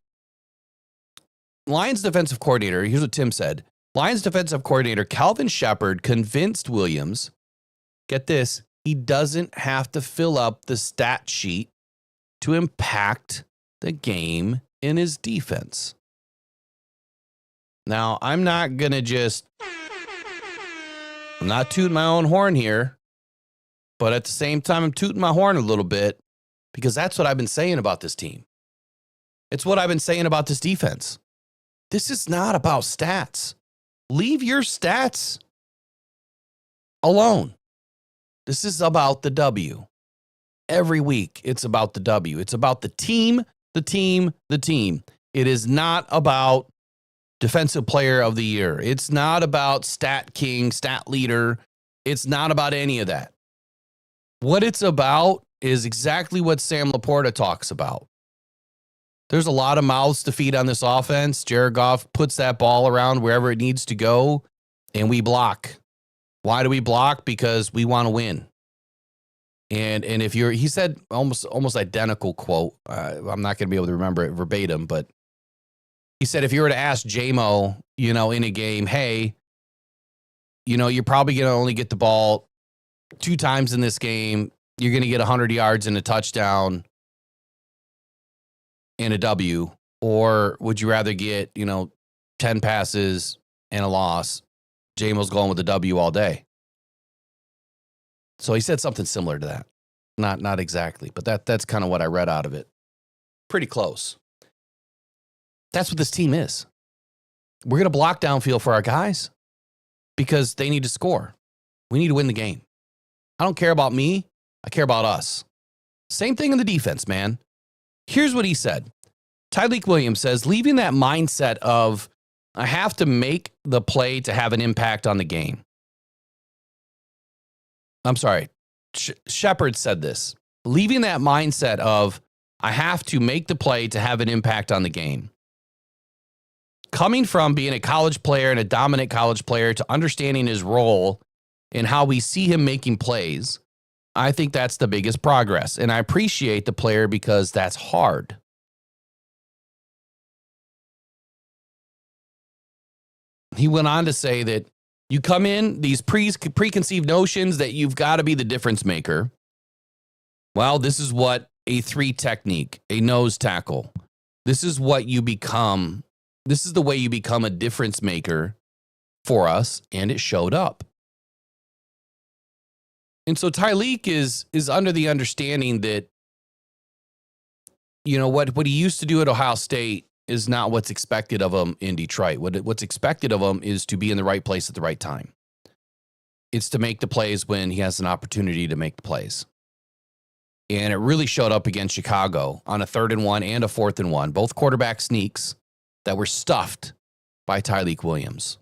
Lions defensive coordinator, here's what Tim said. Lions defensive coordinator Calvin Shepard convinced Williams, get this, he doesn't have to fill up the stat sheet to impact the game in his defense. Now, I'm not tooting my own horn here, but at the same time, I'm tooting my horn a little bit because that's what I've been saying about this team. It's what I've been saying about this defense. This is not about stats. Leave your stats alone. This is about the W. Every week, it's about the W. It's about the team, the team, the team. It is not about defensive player of the year. It's not about stat king, stat leader. It's not about any of that. What it's about is exactly what Sam Laporta talks about. There's a lot of mouths to feed on this offense. Jared Goff puts that ball around wherever it needs to go, and we block. Why do we block? Because we want to win. And if he said almost identical quote. I'm not going to be able to remember it verbatim, but he said if you were to ask J-Mo, in a game, hey, you're probably going to only get the ball 2 times in this game. You're going to get 100 yards and a touchdown and a W, or would you rather get, 10 passes and a loss? J-Mo's going with the W all day. So he said something similar to that. Not exactly, but that's kind of what I read out of it. Pretty close. That's what this team is. We're going to block downfield for our guys because they need to score. We need to win the game. I don't care about me. I care about us. Same thing in the defense, man. Here's what he said. Tyleik Williams says, leaving that mindset of, I have to make the play to have an impact on the game. I'm sorry. Shepard said this. Leaving that mindset of, I have to make the play to have an impact on the game. Coming from being a college player and a dominant college player to understanding his role and how we see him making plays, I think that's the biggest progress. And I appreciate the player because that's hard. He went on to say that you come in, these preconceived notions that you've got to be the difference maker. Well, this is what a 3 technique, a nose tackle. This is what you become. This is the way you become a difference maker for us, and it showed up. And so Tyleik is under the understanding that, what he used to do at Ohio State is not what's expected of him in Detroit. What's expected of him is to be in the right place at the right time. It's to make the plays when he has an opportunity to make the plays. And it really showed up against Chicago on a 3rd and 1 and a 4th and 1, both quarterback sneaks that were stuffed by Tyleik Williams.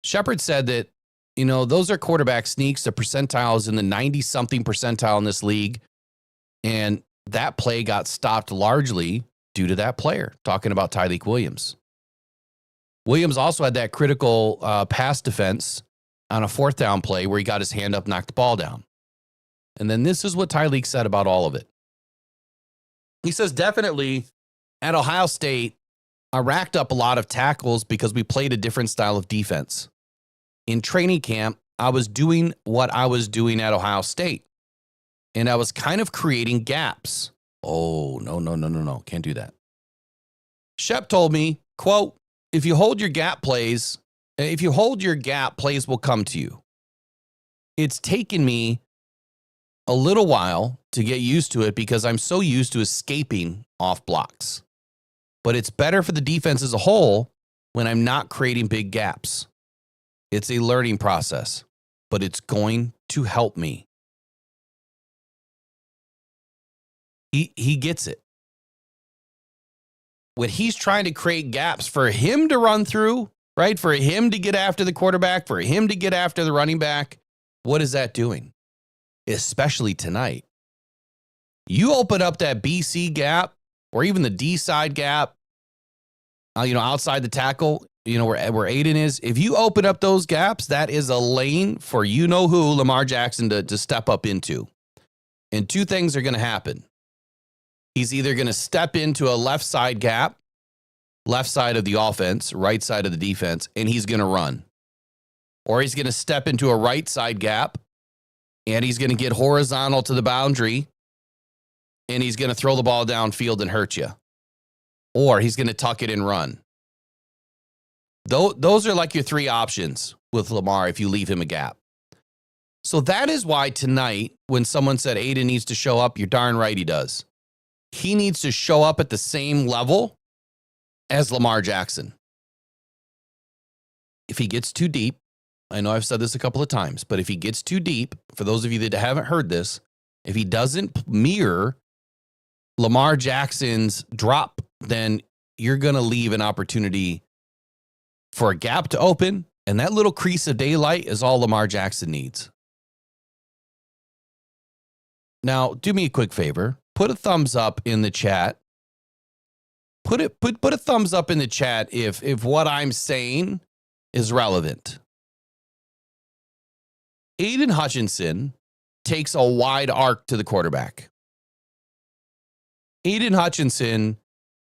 Shepard said that, those are quarterback sneaks. The percentile is in the 90-something percentile in this league. And that play got stopped largely due to that player, talking about Tyleik Williams. Williams also had that critical pass defense on a 4th down play where he got his hand up, knocked the ball down. And then this is what Tyleik said about all of it. He says, definitely at Ohio State, I racked up a lot of tackles because we played a different style of defense. In training camp, I was doing what I was doing at Ohio State, and I was kind of creating gaps. Oh, no. Can't do that. Shep told me, quote, if you hold your gap, plays will come to you. It's taken me a little while to get used to it because I'm so used to escaping off blocks. But it's better for the defense as a whole when I'm not creating big gaps. It's a learning process, but it's going to help me. He gets it. When he's trying to create gaps for him to run through, right? For him to get after the quarterback, for him to get after the running back, what is that doing? Especially tonight. You open up that BC gap or even the D side gap, outside the tackle, where Aiden is. If you open up those gaps, that is a lane for who, Lamar Jackson, to step up into. And two things are going to happen. He's either going to step into a left side gap, left side of the offense, right side of the defense, and he's going to run. Or he's going to step into a right side gap, and he's going to get horizontal to the boundary, and he's going to throw the ball downfield and hurt you. Or he's going to tuck it and run. Those are like your three options with Lamar if you leave him a gap. So that is why tonight, when someone said Aiden needs to show up, you're darn right he does. He needs to show up at the same level as Lamar Jackson. If he gets too deep, I know I've said this a couple of times, but if he gets too deep, for those of you that haven't heard this, if he doesn't mirror Lamar Jackson's drop, then you're going to leave an opportunity for a gap to open, and that little crease of daylight is all Lamar Jackson needs. Now, do me a quick favor. Put a thumbs up in the chat. Put a thumbs up in the chat if what I'm saying is relevant. Aiden Hutchinson takes a wide arc to the quarterback. Aiden Hutchinson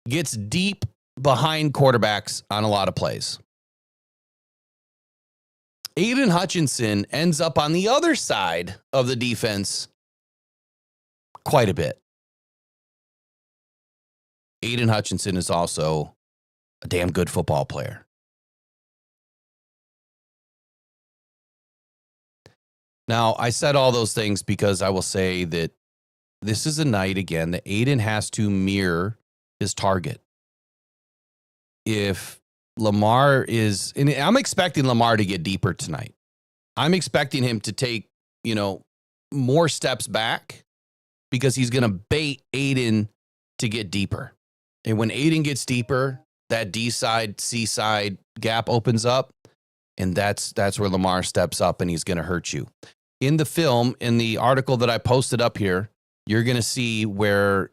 gets deep behind quarterbacks on a lot of plays. Aiden Hutchinson ends up on the other side of the defense quite a bit. Aiden Hutchinson is also a damn good football player. Now, I said all those things because I will say that this is a night, again, that Aiden has to mirror his target. If Lamar is, and I'm expecting Lamar to get deeper tonight. I'm expecting him to take, more steps back because he's going to bait Aiden to get deeper. And when Aiden gets deeper, that D side, C side gap opens up, and that's where Lamar steps up and he's going to hurt you. In the film, in the article that I posted up here, you're going to see where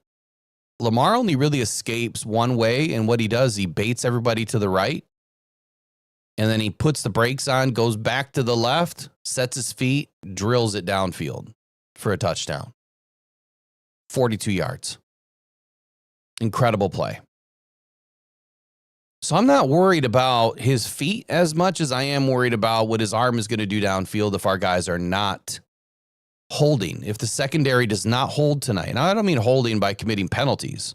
Lamar only really escapes one way, and what he does, he baits everybody to the right, and then he puts the brakes on, goes back to the left, sets his feet, drills it downfield for a touchdown. 42 yards. Incredible play. So I'm not worried about his feet as much as I am worried about what his arm is going to do downfield if our guys are not holding. If the secondary does not hold tonight. And I don't mean holding by committing penalties.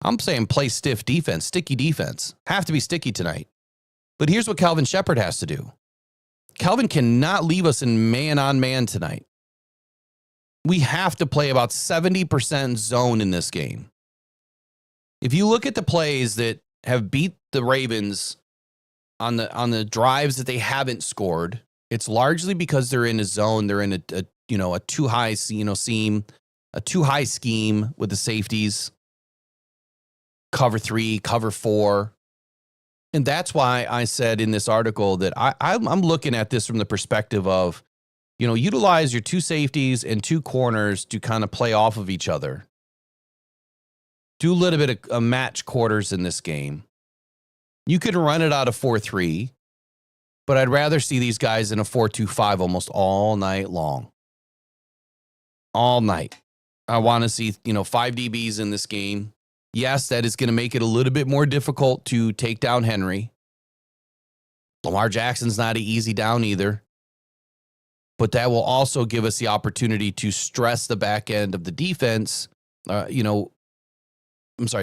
I'm saying play stiff defense, sticky defense. Have to be sticky tonight. But here's what Calvin Shepard has to do. Calvin cannot leave us in man-on-man tonight. We have to play about 70% zone in this game. If you look at the plays that have beat the Ravens on the drives that they haven't scored, it's largely because they're in a zone. They're in a too high seam, a too high scheme with the safeties, cover 3, cover 4. And that's why I said in this article that I'm looking at this from the perspective of, utilize your 2 safeties and 2 corners to kind of play off of each other. Do a little bit of match quarters in this game. You could run it out of 4-3, but I'd rather see these guys in a 4-2-5 almost all night long. All night. I want to see, 5 DBs in this game. Yes, that is going to make it a little bit more difficult to take down Henry. Lamar Jackson's not an easy down either. But that will also give us the opportunity to stress the back end of the defense.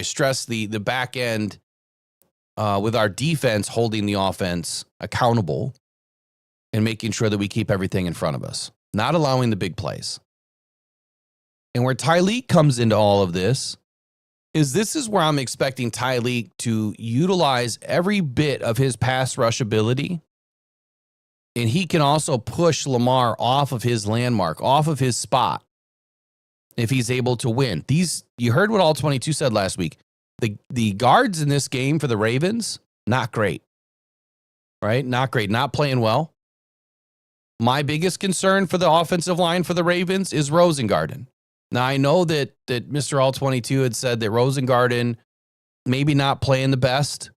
Stress the back end with our defense holding the offense accountable and making sure that we keep everything in front of us, not allowing the big plays. And where Tyleek comes into all of this is where I'm expecting Tyleek to utilize every bit of his pass rush ability. And he can also push Lamar off of his landmark, off of his spot, if he's able to win. You heard what all 22 said last week. The guards in this game for the Ravens, not great. Right? Not great. Not playing well. My biggest concern for the offensive line for the Ravens is Rosengarten. Now, I know that Mr. All-22 had said that Rosengarten maybe not playing the best,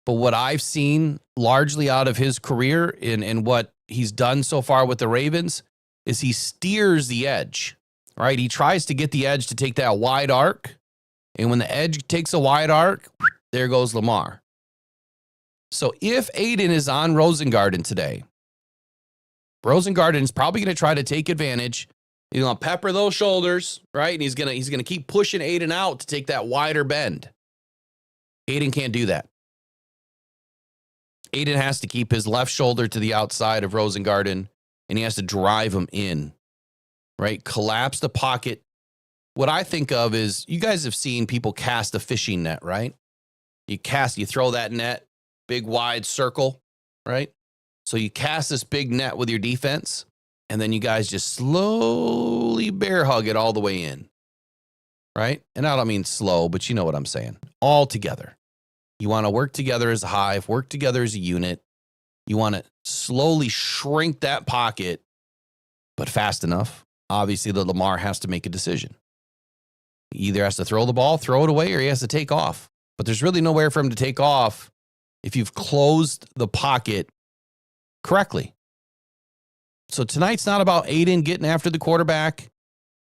but what I've seen largely out of his career and what he's done so far with the Ravens is he steers the edge, right? He tries to get the edge to take that wide arc, and when the edge takes a wide arc, there goes Lamar. So if Aiden is on Rosengarten today, Rosengarten is probably going to try to take advantage. He's going to pepper those shoulders, right? And he's going to keep pushing Aiden out to take that wider bend. Aiden can't do that. Aiden has to keep his left shoulder to the outside of Rosengarten, and he has to drive him in, right? Collapse the pocket. What I think of is, you guys have seen people cast a fishing net, right? You throw that net, big wide circle, right? So you cast this big net with your defense, and then you guys just slowly bear hug it all the way in, right? And I don't mean slow, but you know what I'm saying. All together. You want to work together as a hive, work together as a unit. You want to slowly shrink that pocket, but fast enough. Obviously, the Lamar has to make a decision. He either has to throw the ball, throw it away, or he has to take off. But there's really nowhere for him to take off if you've closed the pocket correctly. So tonight's not about Aiden getting after the quarterback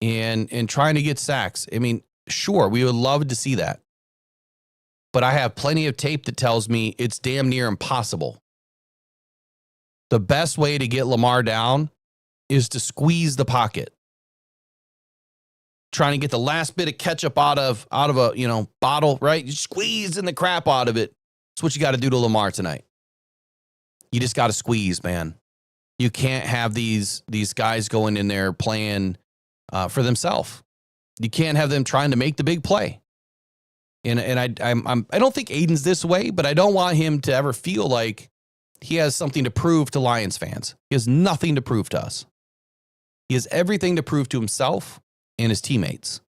and trying to get sacks. I mean, sure, we would love to see that. But I have plenty of tape that tells me it's damn near impossible. The best way to get Lamar down is to squeeze the pocket. Trying to get the last bit of ketchup out of a, bottle, right? You squeezing the crap out of it. That's what you got to do to Lamar tonight. You just got to squeeze, man. You can't have these guys going in there playing for themselves. You can't have them trying to make the big play. And I don't think Aiden's this way, but I don't want him to ever feel like he has something to prove to Lions fans. He has nothing to prove to us. He has everything to prove to himself and his teammates.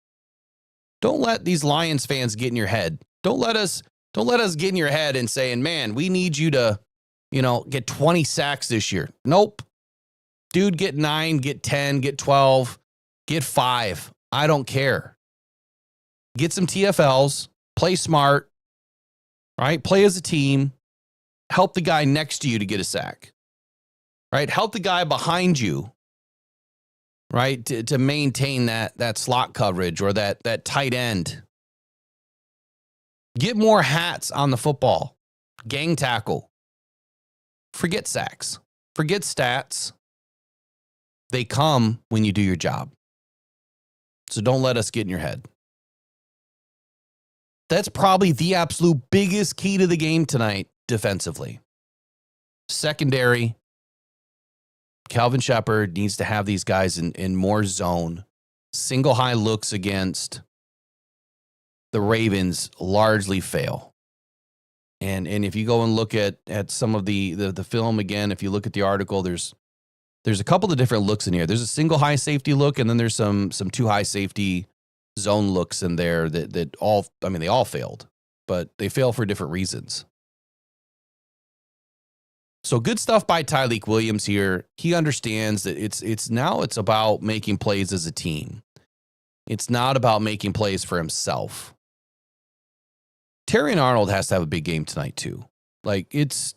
Don't let these Lions fans get in your head. Don't let us get in your head and saying, man, we need you to, get 20 sacks this year. Nope. Dude, get 9, get 10, get 12, get 5. I don't care. Get some TFLs, play smart, right? Play as a team. Help the guy next to you to get a sack, right? Help the guy behind you, right? To maintain that slot coverage or that tight end. Get more hats on the football. Gang tackle. Forget sacks. Forget stats. They come when you do your job. So don't let us get in your head. That's probably the absolute biggest key to the game tonight defensively. Secondary. Calvin Shepard needs to have these guys in more zone. Single high looks against the Ravens largely fail. And if you go and look at some of the film again, if you look at the article, there's a couple of different looks in here. There's a single high safety look, and then there's some two high safety zone looks in there that they all failed, but they fail for different reasons. So good stuff by Tyleik Williams here. He understands that it's about making plays as a team. It's not about making plays for himself. Terry Arnold has to have a big game tonight too. Like it's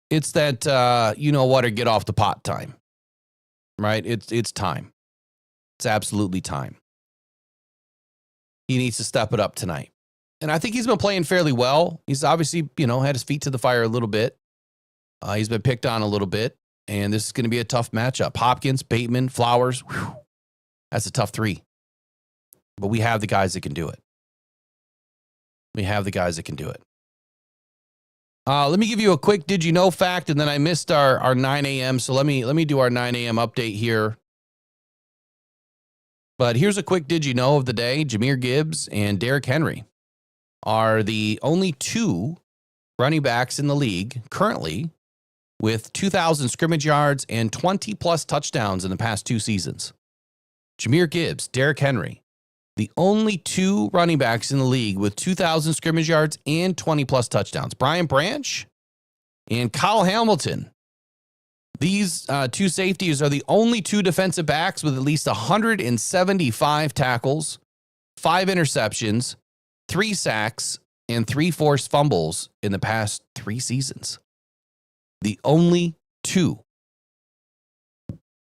that or get off the pot time. Right? It's time. It's absolutely time. He needs to step it up tonight. And I think he's been playing fairly well. He's obviously, had his feet to the fire a little bit. He's been picked on a little bit. And this is going to be a tough matchup. Hopkins, Bateman, Flowers. Whew, that's a tough 3. But we have the guys that can do it. Let me give you a quick did you know fact, and then I missed our 9 a.m. So let me do our 9 a.m. update here. But here's a quick did you know of the day. Jahmyr Gibbs and Derrick Henry are the only 2 running backs in the league currently with 2,000 scrimmage yards and 20-plus touchdowns in the past 2 seasons. Jahmyr Gibbs, Derrick Henry, the only 2 running backs in the league with 2,000 scrimmage yards and 20-plus touchdowns. Brian Branch and Kyle Hamilton These two safeties are the only two defensive backs with at least 175 tackles, 5 interceptions, 3 sacks, and 3 forced fumbles in the past 3 seasons. The only 2.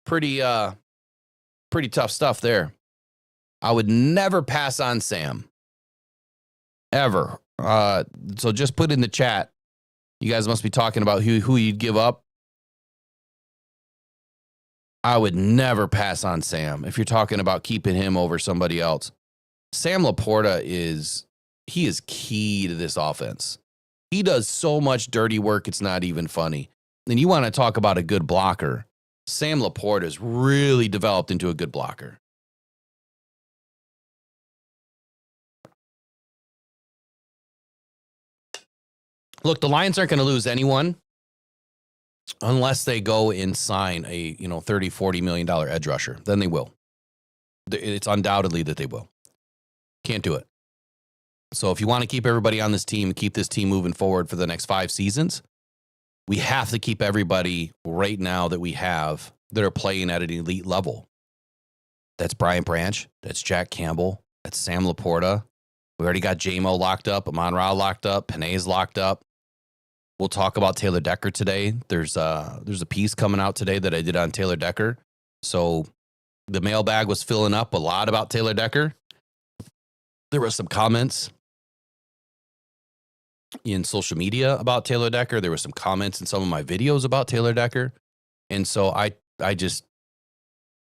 Pretty tough stuff there. I would never pass on Sam. Ever. So just put in the chat. You guys must be talking about who you'd give up. I would never pass on Sam if you're talking about keeping him over somebody else. Sam Laporta is key to this offense. He does so much dirty work, it's not even funny. And you want to talk about a good blocker. Sam Laporta has really developed into a good blocker. Look, the Lions aren't going to lose anyone unless they go and sign a, $30, $40 million edge rusher. Then they will. It's undoubtedly that they will. Can't do it. So if you want to keep everybody on this team, keep this team moving forward for the next 5 seasons, we have to keep everybody right now that we have that are playing at an elite level. That's Brian Branch. That's Jack Campbell. That's Sam Laporta. We already got J-Mo locked up. Amon-Ra locked up. Panay's locked up. We'll talk about Taylor Decker today. There's a piece coming out today that I did on Taylor Decker. So the mailbag was filling up a lot about Taylor Decker. There were some comments in social media about Taylor Decker. There were some comments in some of my videos about Taylor Decker. And so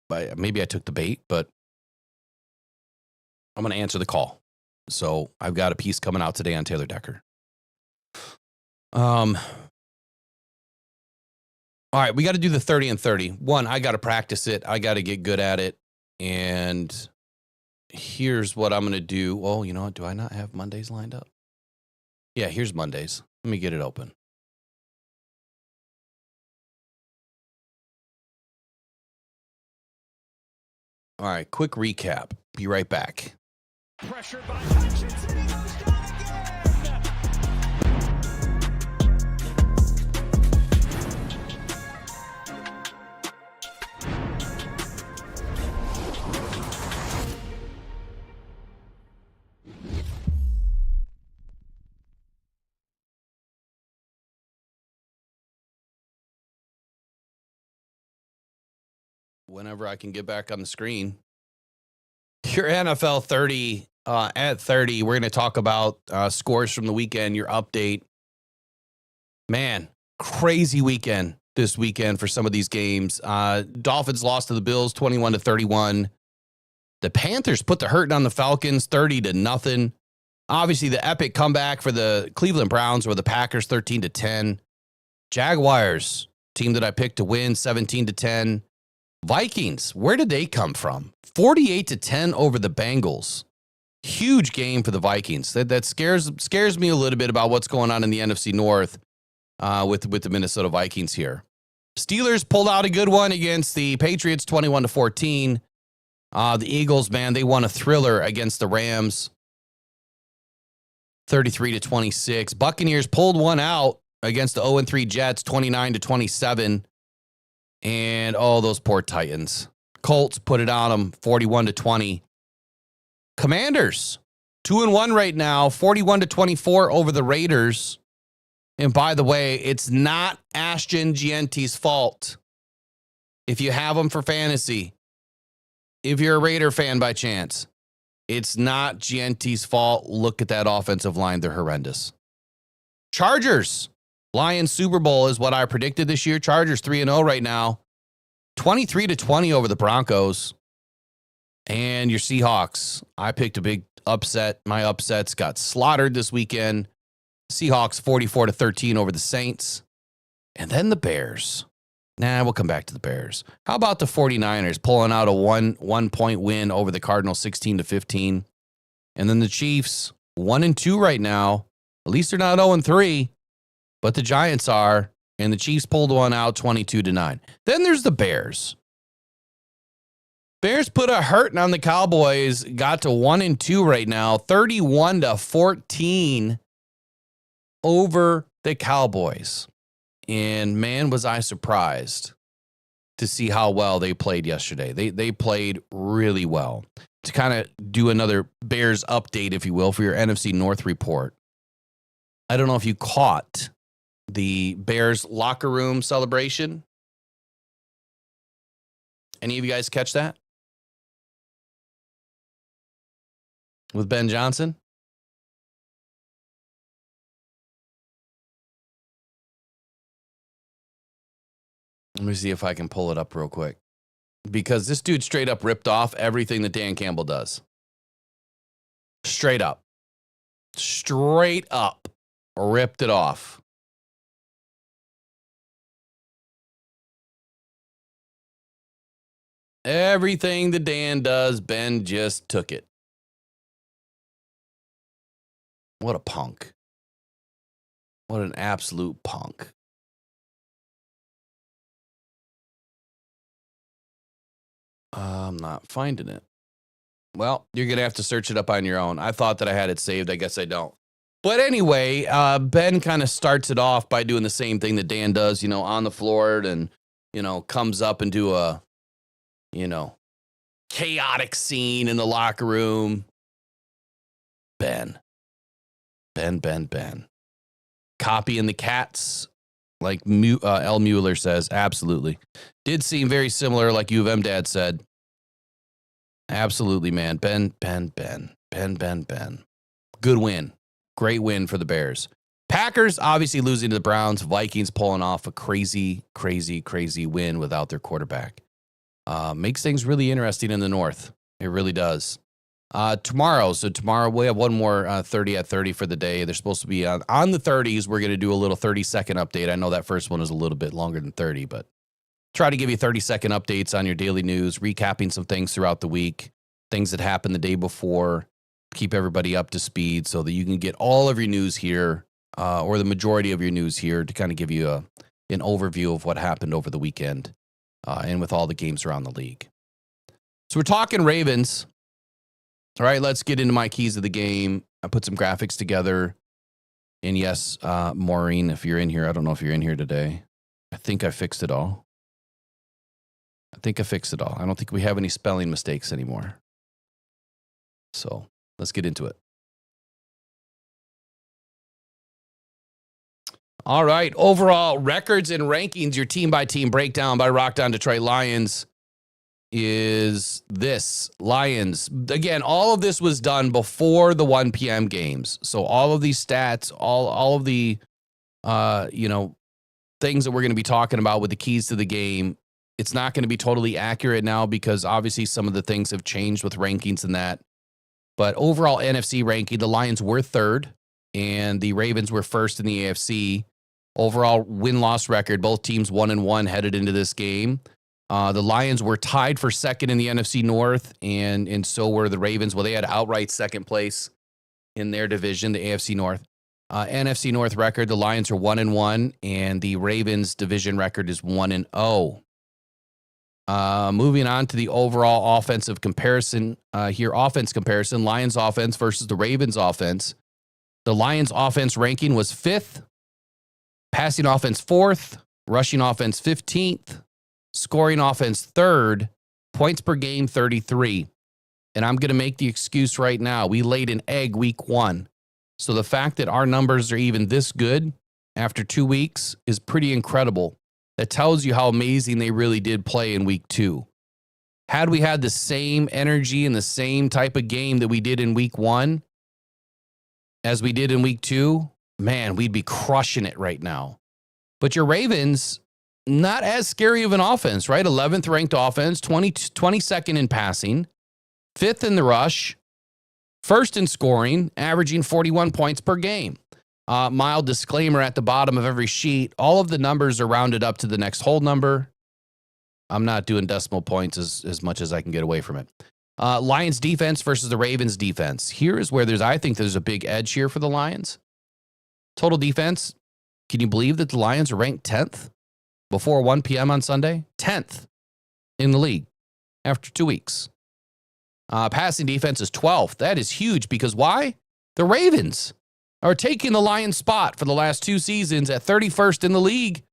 maybe I took the bait, but I'm going to answer the call. So I've got a piece coming out today on Taylor Decker. All right, we got to do the 30 and 30. One, I got to practice it. I got to get good at it. And here's what I'm going to do. Oh, you know what? Do I not have Mondays lined up? Yeah, here's Mondays. Let me get it open. All right, quick recap. Be right back. Pressure by Hutchinson. He goes down again. Whenever I can get back on the screen. Your NFL 30 at 30. We're going to talk about scores from the weekend, your update. Man, crazy weekend this weekend for some of these games. Dolphins lost to the Bills 21-31. The Panthers put the hurt on the Falcons 30-0. Obviously, the epic comeback for the Cleveland Browns or the Packers 13-10. Jaguars, team that I picked to win 17-10. Vikings, where did they come from? 48-10 over the Bengals. Huge game for the Vikings. That scares me a little bit about what's going on in the NFC North with the Minnesota Vikings here. Steelers pulled out a good one against the Patriots 21-14. The Eagles, man, they won a thriller against the Rams 33-26. Buccaneers pulled one out against the 0-3 Jets 29-27. And those poor Titans. Colts put it on them 41-20. Commanders 2-1 right now, 41-24 over the Raiders. And by the way, it's not Ashton Gianti's fault. If you have him for fantasy, if you're a Raider fan by chance, it's not Gianti's fault. Look at that offensive line. They're horrendous. Chargers. Lions Super Bowl is what I predicted this year. Chargers 3-0 right now. 23-20 over the Broncos. And your Seahawks. I picked a big upset. My upsets got slaughtered this weekend. Seahawks 44-13 over the Saints. And then the Bears. We'll come back to the Bears. How about the 49ers pulling out a one point win over the Cardinals 16-15? And then the Chiefs 1-2 right now. At least they're not 0-3. But the Giants are, and the Chiefs pulled one out 22-9. Then there's the Bears. Bears put a hurting on the Cowboys, got to 1-2 right now, 31-14 over the Cowboys. And man, was I surprised to see how well they played yesterday. They played really well. To kind of do another Bears update, if you will, for your NFC North report. I don't know if you caught the Bears locker room celebration. Any of you guys catch that? With Ben Johnson? Let me see if I can pull it up real quick. Because this dude straight up ripped off everything that Dan Campbell does. Straight up. Straight up. Ripped it off. Everything that Dan does, Ben just took it. What a punk. What an absolute punk. I'm not finding it. Well, you're going to have to search it up on your own. I thought that I had it saved. I guess I don't. But anyway, Ben kind of starts it off by doing the same thing that Dan does, on the floor and, comes up and do a, chaotic scene in the locker room. Ben. Copying the cats, like L. Mueller says. Absolutely. Did seem very similar, like U of M dad said. Absolutely, man. Ben. Good win. Great win for the Bears. Packers obviously losing to the Browns. Vikings pulling off a crazy win without their quarterback. Makes things really interesting in the North. It really does. Tomorrow we have one more 30 at 30 for the day. They're supposed to be on the 30s. We're going to do a little 30-second update. I know that first one is a little bit longer than 30, but try to give you 30-second updates on your daily news, recapping some things throughout the week, things that happened the day before, keep everybody up to speed so that you can get all of your news here, or the majority of your news here, to kind of give you an overview of what happened over the weekend, and with all the games around the league. So we're talking Ravens. All right, let's get into my keys of the game. I put some graphics together. And yes, Maureen, if you're in here, I don't know if you're in here today. I think I fixed it all. I don't think we have any spelling mistakes anymore. So let's get into it. All right, overall records and rankings, your team-by-team breakdown by Rockhound Detroit Lions is this. Lions, again, all of this was done before the 1 p.m. games. So all of these stats, all of the, things that we're going to be talking about with the keys to the game, it's not going to be totally accurate now because obviously some of the things have changed with rankings and that. But overall NFC ranking, the Lions were third and the Ravens were first in the AFC. Overall win-loss record, both teams 1-1 headed into this game. The Lions were tied for second in the NFC North, and so were the Ravens. Well, they had outright second place in their division, the AFC North. NFC North record, the Lions are 1-1, and the Ravens division record is 1-0. Moving on to the overall offensive comparison here, offense comparison, Lions offense versus the Ravens offense. The Lions offense ranking was 5th, passing offense 4th, rushing offense 15th, scoring offense 3rd, points per game 33. And I'm going to make the excuse right now. We laid an egg week 1. So the fact that our numbers are even this good after 2 weeks is pretty incredible. That tells you how amazing they really did play in week 2. Had we had the same energy and the same type of game that we did in week 1 as we did in week 2, man, we'd be crushing it right now. But your Ravens, not as scary of an offense, right? 11th ranked offense, 22nd in passing, 5th in the rush, 1st in scoring, averaging 41 points per game. Mild disclaimer at the bottom of every sheet. All of the numbers are rounded up to the next whole number. I'm not doing decimal points as much as I can get away from it. Lions defense versus the Ravens defense. Here is where I think there's a big edge here for the Lions. Total defense. Can you believe that the Lions are ranked 10th before 1 p.m. on Sunday? 10th in the league after 2 weeks. Passing defense is 12th. That is huge because why? The Ravens are taking the Lions spot for the last 2 seasons at 31st in the league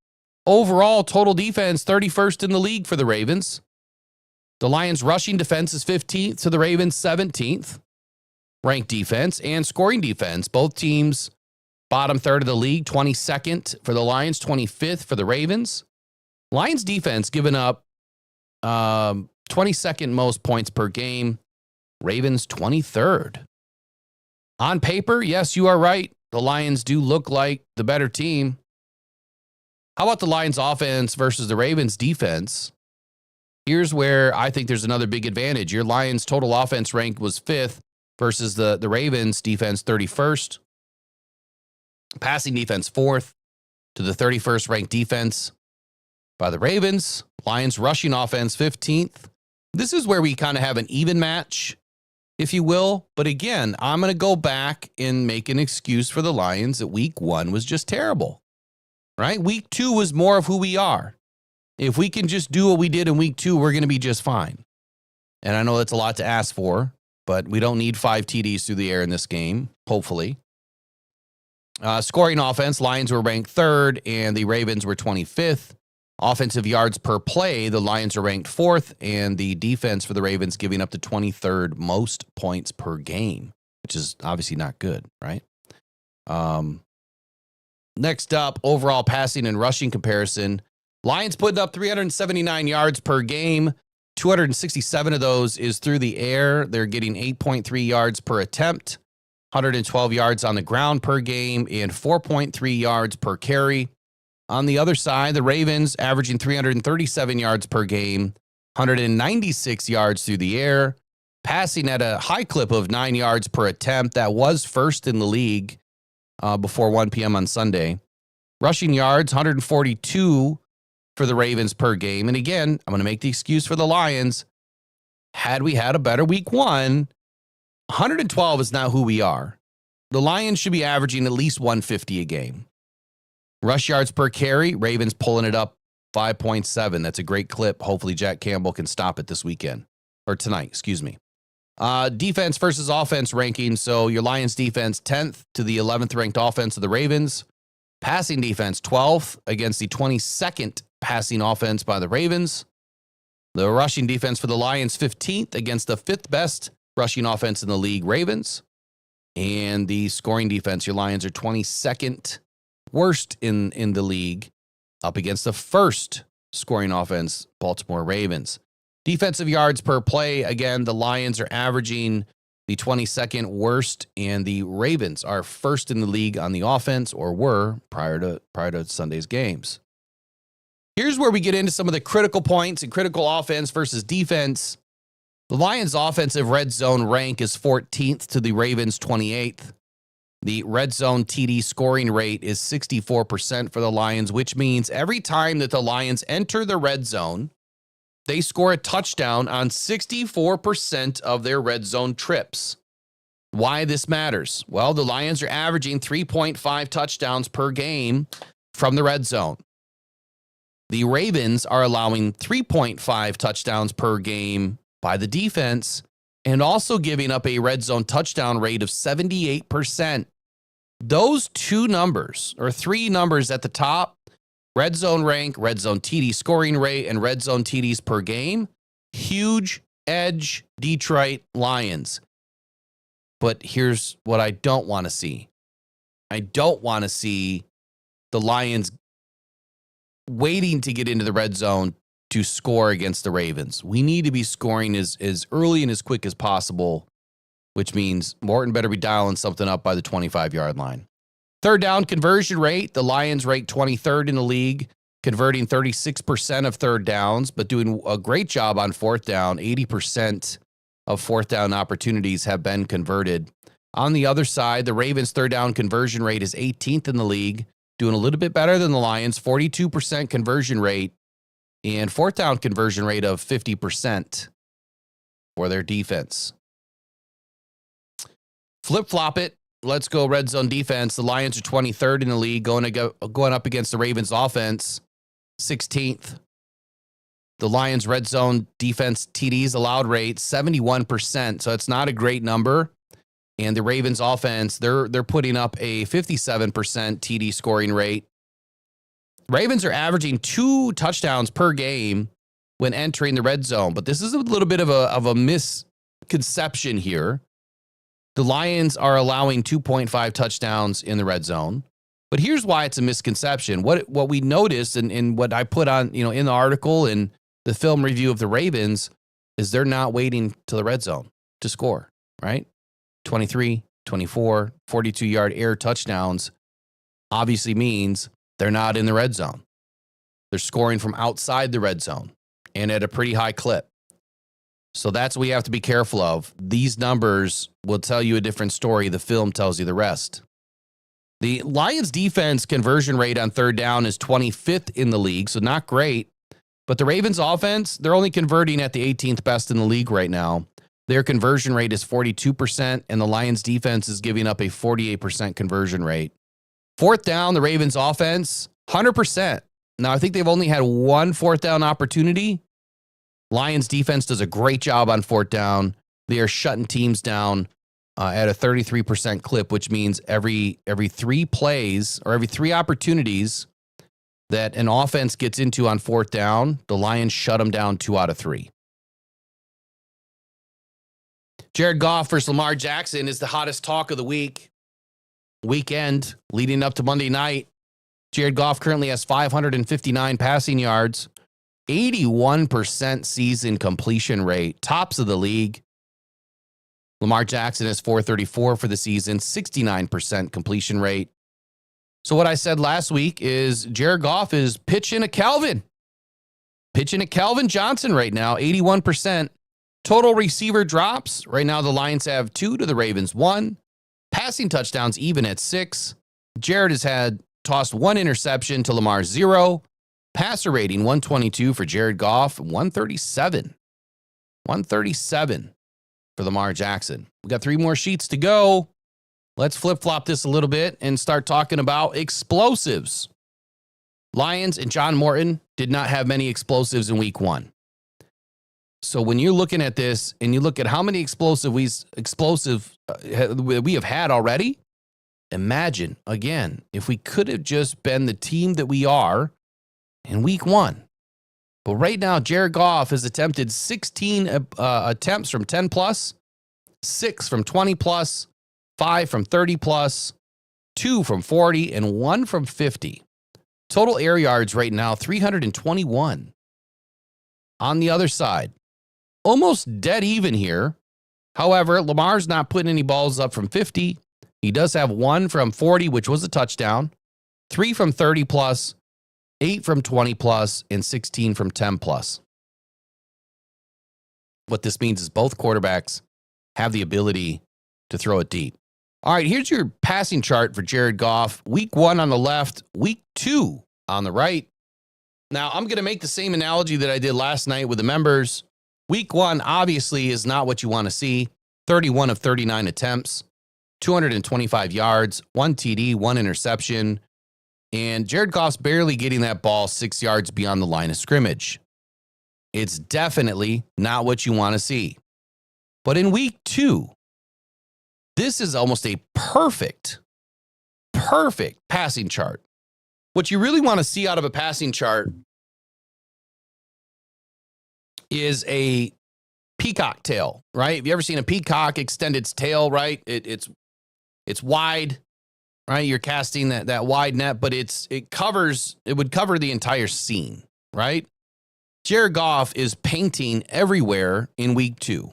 overall total defense, 31st in the league for the Ravens. The Lions' rushing defense is 15th to the Ravens' 17th ranked defense, and scoring defense. Both teams bottom third of the league, 22nd for the Lions, 25th for the Ravens. Lions defense giving up 22nd most points per game. Ravens 23rd. On paper, yes, you are right. The Lions do look like the better team. How about the Lions offense versus the Ravens defense? Here's where I think there's another big advantage. Your Lions total offense rank was 5th versus the Ravens defense 31st. Passing defense 4th to the 31st ranked defense by the Ravens. Lions rushing offense 15th. This is where we kind of have an even match, if you will. But again, I'm going to go back and make an excuse for the Lions that week 1 was just terrible, right? Week 2 was more of who we are. If we can just do what we did in week 2, we're going to be just fine. And I know that's a lot to ask for, but we don't need 5 TDs through the air in this game, hopefully. Scoring offense, Lions were ranked 3rd and the Ravens were 25th. Offensive yards per play, the Lions are ranked 4th, and the defense for the Ravens giving up the 23rd most points per game, which is obviously not good, right? Next up, overall passing and rushing comparison. Lions putting up 379 yards per game. 267 of those is through the air. They're getting 8.3 yards per attempt, 112 yards on the ground per game, and 4.3 yards per carry. On the other side, the Ravens averaging 337 yards per game, 196 yards through the air, passing at a high clip of 9 yards per attempt. That was first in the league before 1 p.m. on Sunday. Rushing yards, 142 for the Ravens per game. And again, I'm going to make the excuse for the Lions. Had we had a better week 1, 112 is not who we are. The Lions should be averaging at least 150 a game. Rush yards per carry, Ravens pulling it up 5.7. That's a great clip. Hopefully Jack Campbell can stop it this weekend. Or tonight, excuse me. Defense versus offense ranking. So your Lions defense 10th to the 11th ranked offense of the Ravens. Passing defense 12th against the 22nd passing offense by the Ravens. The rushing defense for the Lions 15th against the 5th best rushing offense in the league, Ravens. And the scoring defense, your Lions are 22nd worst in the league, up against the first scoring offense, Baltimore Ravens. Defensive yards per play, again, the Lions are averaging the 22nd worst, and the Ravens are first in the league on the offense, or were prior to Sunday's games. Here's where we get into some of the critical points and critical offense versus defense. The Lions' offensive red zone rank is 14th to the Ravens' 28th. The red zone TD scoring rate is 64% for the Lions, which means every time that the Lions enter the red zone, they score a touchdown on 64% of their red zone trips. Why this matters? Well, the Lions are averaging 3.5 touchdowns per game from the red zone. The Ravens are allowing 3.5 touchdowns per game by the defense, and also giving up a red zone touchdown rate of 78%. Those two numbers, or three numbers at the top, red zone rank, red zone TD scoring rate, and red zone TDs per game, huge edge Detroit Lions. But here's what I don't want to see. I don't want to see the Lions waiting to get into the red zone to score against the Ravens. We need to be scoring as early and as quick as possible, which means Morton better be dialing something up by the 25-yard line. Third down conversion rate, the Lions rank 23rd in the league, converting 36% of third downs, but doing a great job on fourth down. 80% of fourth down opportunities have been converted. On the other side, the Ravens' third down conversion rate is 18th in the league, doing a little bit better than the Lions, 42% conversion rate, and fourth down conversion rate of 50% for their defense. Flip-flop it. Let's go red zone defense. The Lions are 23rd in the league, going up against the Ravens offense, 16th. The Lions red zone defense TDs allowed rate, 71%. So it's not a great number. And the Ravens offense, they're putting up a 57% TD scoring rate. Ravens are averaging 2 touchdowns per game when entering the red zone, but this is a little bit of a misconception here. The Lions are allowing 2.5 touchdowns in the red zone. But here's why it's a misconception. What we noticed and what I put on, in the article and the film review of the Ravens is they're not waiting to the red zone to score, right? 23, 24, 42-yard air touchdowns obviously means they're not in the red zone. They're scoring from outside the red zone and at a pretty high clip. So that's what we have to be careful of. These numbers will tell you a different story. The film tells you the rest. The Lions defense conversion rate on third down is 25th in the league, so not great. But the Ravens offense, they're only converting at the 18th best in the league right now. Their conversion rate is 42%, and the Lions defense is giving up a 48% conversion rate. Fourth down, the Ravens offense, 100%. Now, I think they've only had one fourth down opportunity. Lions defense does a great job on fourth down. They are shutting teams down at a 33% clip, which means every 3 plays or every 3 opportunities that an offense gets into on fourth down, the Lions shut them down 2 out of 3. Jared Goff versus Lamar Jackson is the hottest talk of the weekend leading up to Monday night. Jared Goff currently has 559 passing yards, 81% season completion rate, tops of the league. Lamar Jackson has 434 for the season, 69% completion rate. So what I said last week is Jared Goff is pitching a Calvin Johnson right now, 81%. Total receiver drops. Right now the Lions have 2 to the Ravens 1. Passing touchdowns even at 6. Jared has had tossed 1 interception to Lamar 0. Passer rating 122 for Jared Goff, 137. 137 for Lamar Jackson. We got 3 more sheets to go. Let's flip-flop this a little bit and start talking about explosives. Lions and John Morton did not have many explosives in week 1. So when you're looking at this and you look at how many explosive we have had already, imagine, again, if we could have just been the team that we are in week 1. But right now, Jared Goff has attempted 16 attempts from 10 plus, 6 from 20 plus, 5 from 30 plus, 2 from 40, and 1 from 50. Total air yards right now, 321. On the other side, almost dead even here. However, Lamar's not putting any balls up from 50. He does have 1 from 40, which was a touchdown, 3 from 30 plus, 8 from 20 plus, and 16 from 10 plus. What this means is both quarterbacks have the ability to throw it deep. All right, here's your passing chart for Jared Goff. Week 1 on the left, week 2 on the right. Now, I'm going to make the same analogy that I did last night with the members. Week 1 obviously is not what you want to see. 31 of 39 attempts, 225 yards, 1 TD, 1 interception. And Jared Goff's barely getting that ball 6 yards beyond the line of scrimmage. It's definitely not what you want to see. But in week 2, this is almost a perfect passing chart. What you really want to see out of a passing chart is a peacock tail, right? Have you ever seen a peacock extend its tail, right? It's wide, right? You're casting that wide net, but it would cover the entire scene, right? Jared Goff is painting everywhere in week 2.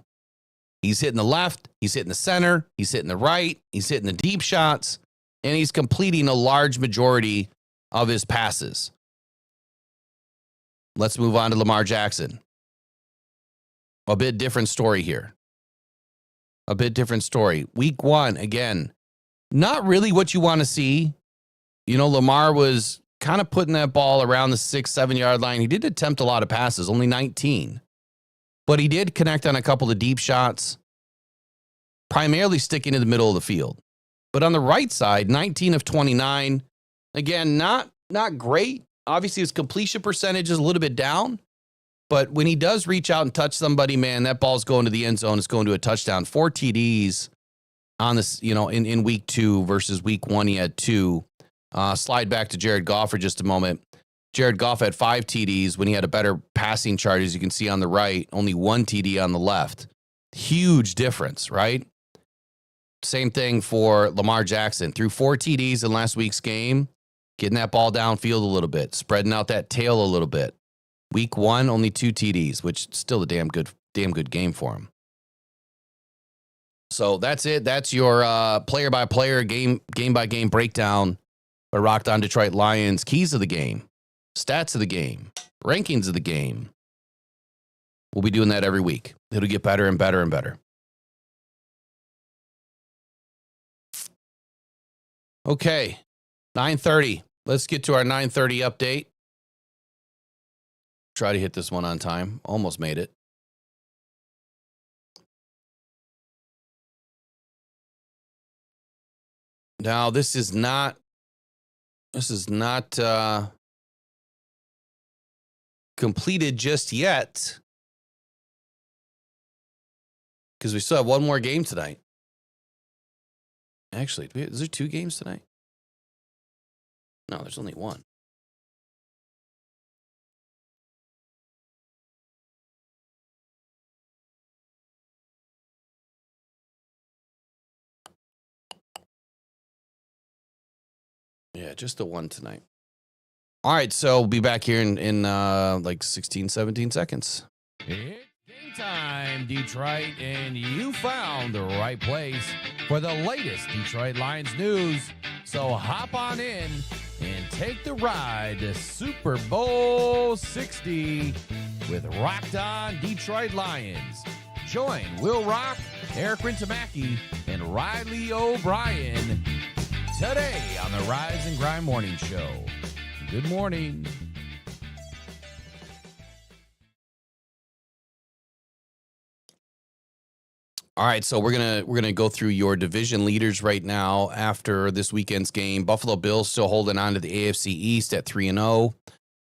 He's hitting the left, he's hitting the center, he's hitting the right, he's hitting the deep shots, and he's completing a large majority of his passes. Let's move on to Lamar Jackson. A bit different story here. A bit different story. Week 1, again, not really what you want to see. Lamar was kind of putting that ball around the 6-7 yard line. He did attempt a lot of passes, only 19. But he did connect on a couple of deep shots, primarily sticking in the middle of the field. But on the right side, 19 of 29. Again, not great. Obviously, his completion percentage is a little bit down. But when he does reach out and touch somebody, man, that ball's going to the end zone. It's going to a touchdown. 4 TDs on this, in week 2 versus week 1, he had 2. Slide back to Jared Goff for just a moment. Jared Goff had 5 TDs when he had a better passing chart, as you can see on the right, only 1 TD on the left. Huge difference, right? Same thing for Lamar Jackson. Threw 4 TDs in last week's game, getting that ball downfield a little bit, spreading out that tail a little bit. Week 1, only 2 TDs, which is still a damn good game for him. So that's it. That's your player-by-player, game-by-game breakdown by Rockhound Detroit Lions. Keys of the game, stats of the game, rankings of the game. We'll be doing that every week. It'll get better and better and better. Okay, 9:30. Let's get to our 9:30 update. Try to hit this one on time. Almost made it. Now, this is not completed just yet, because we still have one more game tonight. Actually, is there 2 games tonight? No, there's only 1. Yeah, just the 1 tonight. All right, so we'll be back here in like 16, 17 seconds. It's game time, Detroit, and you found the right place for the latest Detroit Lions news. So hop on in and take the ride to Super Bowl 60 with Rockhound Detroit Lions. Join Will Rock, Eric Rintamaki, and Riley O'Brien today on the Rise and Grind Morning Show. Good morning. All right, so we're gonna go through your division leaders right now after this weekend's game. Buffalo Bills still holding on to the AFC East at 3-0.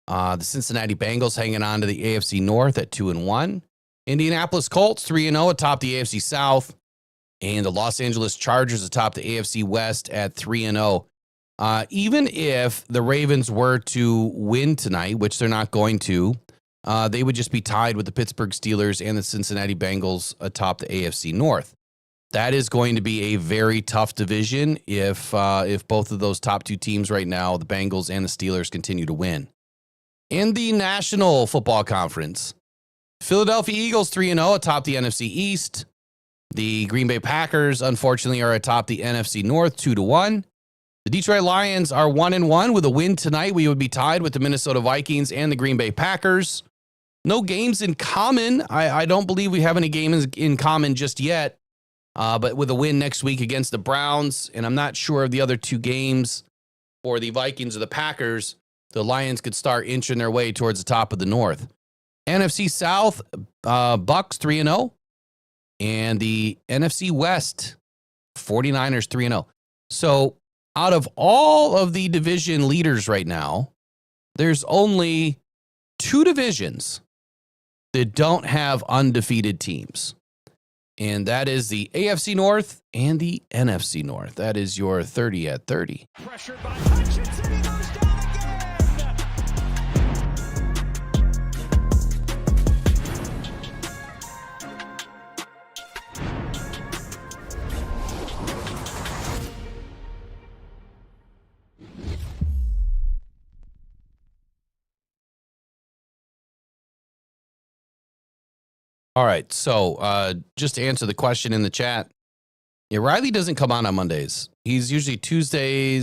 The Cincinnati Bengals hanging on to the AFC North at 2-1. Indianapolis Colts 3-0 atop the AFC South, and the Los Angeles Chargers atop the AFC West at 3-0. Even if the Ravens were to win tonight, which they're not going to, they would just be tied with the Pittsburgh Steelers and the Cincinnati Bengals atop the AFC North. That is going to be a very tough division if both of those top 2 teams right now, the Bengals and the Steelers, continue to win. In the National Football Conference, Philadelphia Eagles 3-0 atop the NFC East. The Green Bay Packers, unfortunately, are atop the NFC North 2-1. The Detroit Lions are 1-1. With a win tonight, we would be tied with the Minnesota Vikings and the Green Bay Packers. No games in common. I don't believe we have any games in common just yet. But with a win next week against the Browns, and I'm not sure of the other 2 games for the Vikings or the Packers, the Lions could start inching their way towards the top of the North. NFC South, Bucks 3-0. And the NFC West, 49ers 3-0. So out of all of the division leaders right now, there's only 2 divisions that don't have undefeated teams. And that is the AFC North and the NFC North. That is your 30 at 30. Pressured by Hutchinson, he goes down again. All right, so just to answer the question in the chat, yeah, Riley doesn't come on Mondays. He's usually Tuesday,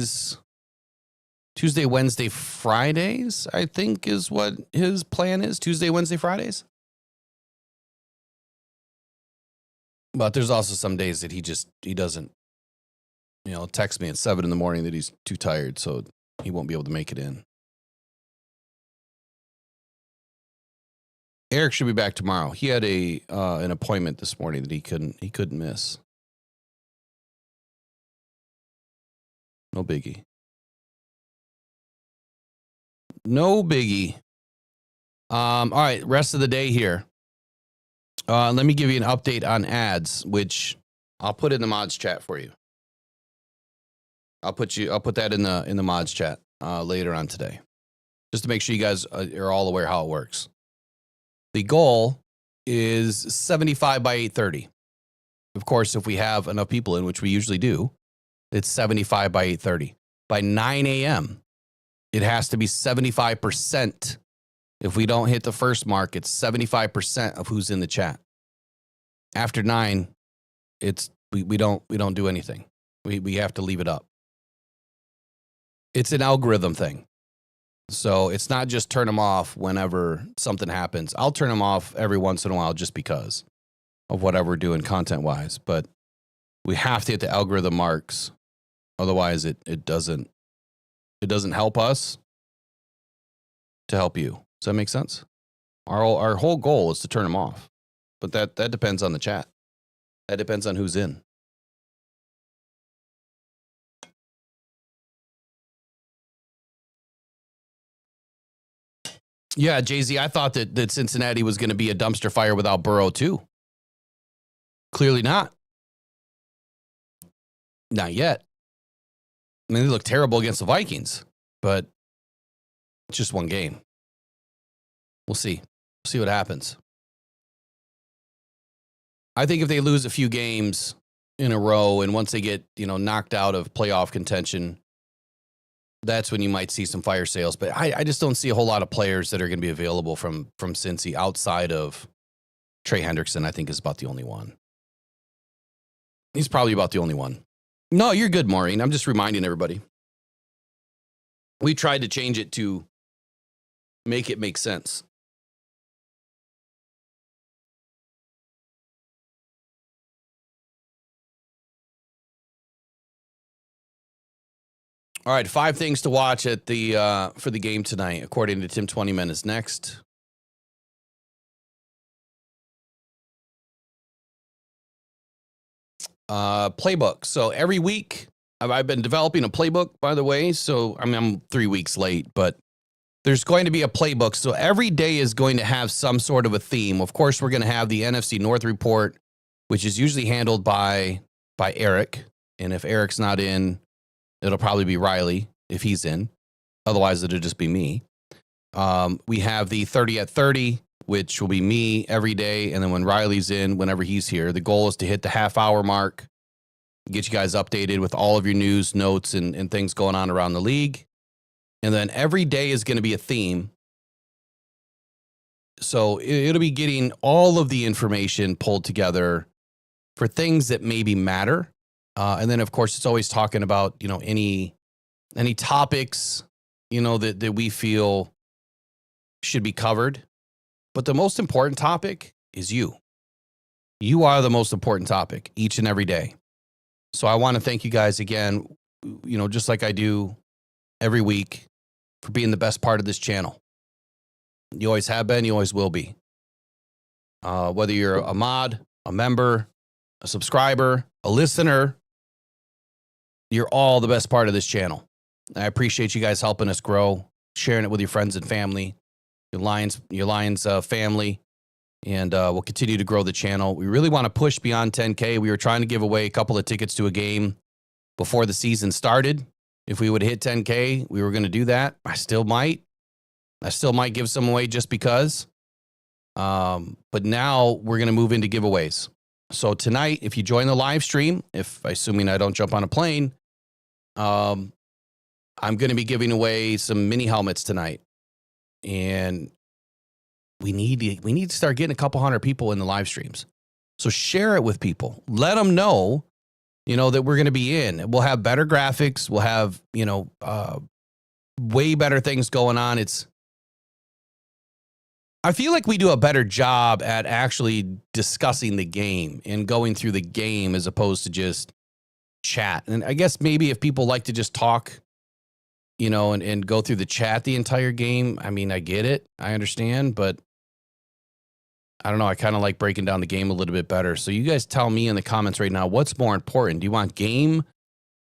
Wednesday, Fridays, I think is what his plan is. Tuesday, Wednesday, Fridays. But there's also some days that he doesn't, text me at 7 in the morning that he's too tired, so he won't be able to make it in. Eric should be back tomorrow. He had an appointment this morning that he couldn't miss. No biggie. No biggie. All right, rest of the day here. Let me give you an update on ads, which I'll put in the mods chat for you. I'll put that in the mods chat later on today. just to make sure you guys are all aware how it works. The goal is 75 by 8:30. Of course, if we have enough people in, which we usually do, it's 75 by 8:30. By 9 a.m., it has to be 75%. If we don't hit the first mark, it's 75% of who's in the chat. After 9, it's we don't do anything. We have to leave it up. It's an algorithm thing. So it's not just turn them off whenever something happens. I'll turn them off every once in a while just because of whatever we're doing content-wise. But we have to hit the algorithm marks. Otherwise, it doesn't help us to help you. Does that make sense? Our whole goal is to turn them off. But that depends on the chat. That depends on who's in. Yeah, Jay-Z, I thought that Cincinnati was going to be a dumpster fire without Burrow, too. Clearly not. Not yet. I mean, they look terrible against the Vikings, but it's just one game. We'll see. We'll see what happens. I think if they lose a few games in a row and once they get, knocked out of playoff contention, that's when you might see some fire sales. But I just don't see a whole lot of players that are going to be available from Cincy outside of Trey Hendrickson. I think is about the only one. He's probably about the only one. No, you're good, Maureen. I'm just reminding everybody. We tried to change it to make it make sense. All right, 5 things to watch at the for the game tonight, according to Tim 20 Minutes. Next. Playbook. So every week, I've been developing a playbook, by the way. So I'm 3 weeks late, but there's going to be a playbook. So every day is going to have some sort of a theme. Of course, we're going to have the NFC North report, which is usually handled by Eric. And if Eric's not in, it'll probably be Riley if he's in. Otherwise, it'll just be me. We have the 30 at 30, which will be me every day. And then when Riley's in, whenever he's here, the goal is to hit the half-hour mark, get you guys updated with all of your news, notes, and things going on around the league. And then every day is going to be a theme. So it'll be getting all of the information pulled together for things that maybe matter. And then, of course, it's always talking about, any topics, that we feel should be covered. But the most important topic is you. You are the most important topic each and every day. So I want to thank you guys again, just like I do every week, for being the best part of this channel. You always have been, you always will be. Whether you're a mod, a member, a subscriber, a listener, you're all the best part of this channel. I appreciate you guys helping us grow, sharing it with your friends and family, your Lions family, and we'll continue to grow the channel. We really want to push beyond 10K. We were trying to give away a couple of tickets to a game before the season started. If we would hit 10K, we were going to do that. I still might give some away just because. But now we're going to move into giveaways. So tonight, if you join the live stream, assuming I don't jump on a plane, I'm going to be giving away some mini helmets tonight. And we need to start getting a couple hundred people in the live streams. So share it with people. Let them know, that we're going to be in. We'll have better graphics. We'll have, way better things going on. I feel like we do a better job at actually discussing the game and going through the game as opposed to just chat. And I guess maybe if people like to just talk, and go through the chat the entire game, I mean, I get it. I understand, but I don't know. I kind of like breaking down the game a little bit better. So you guys tell me in the comments right now, what's more important? Do you want game,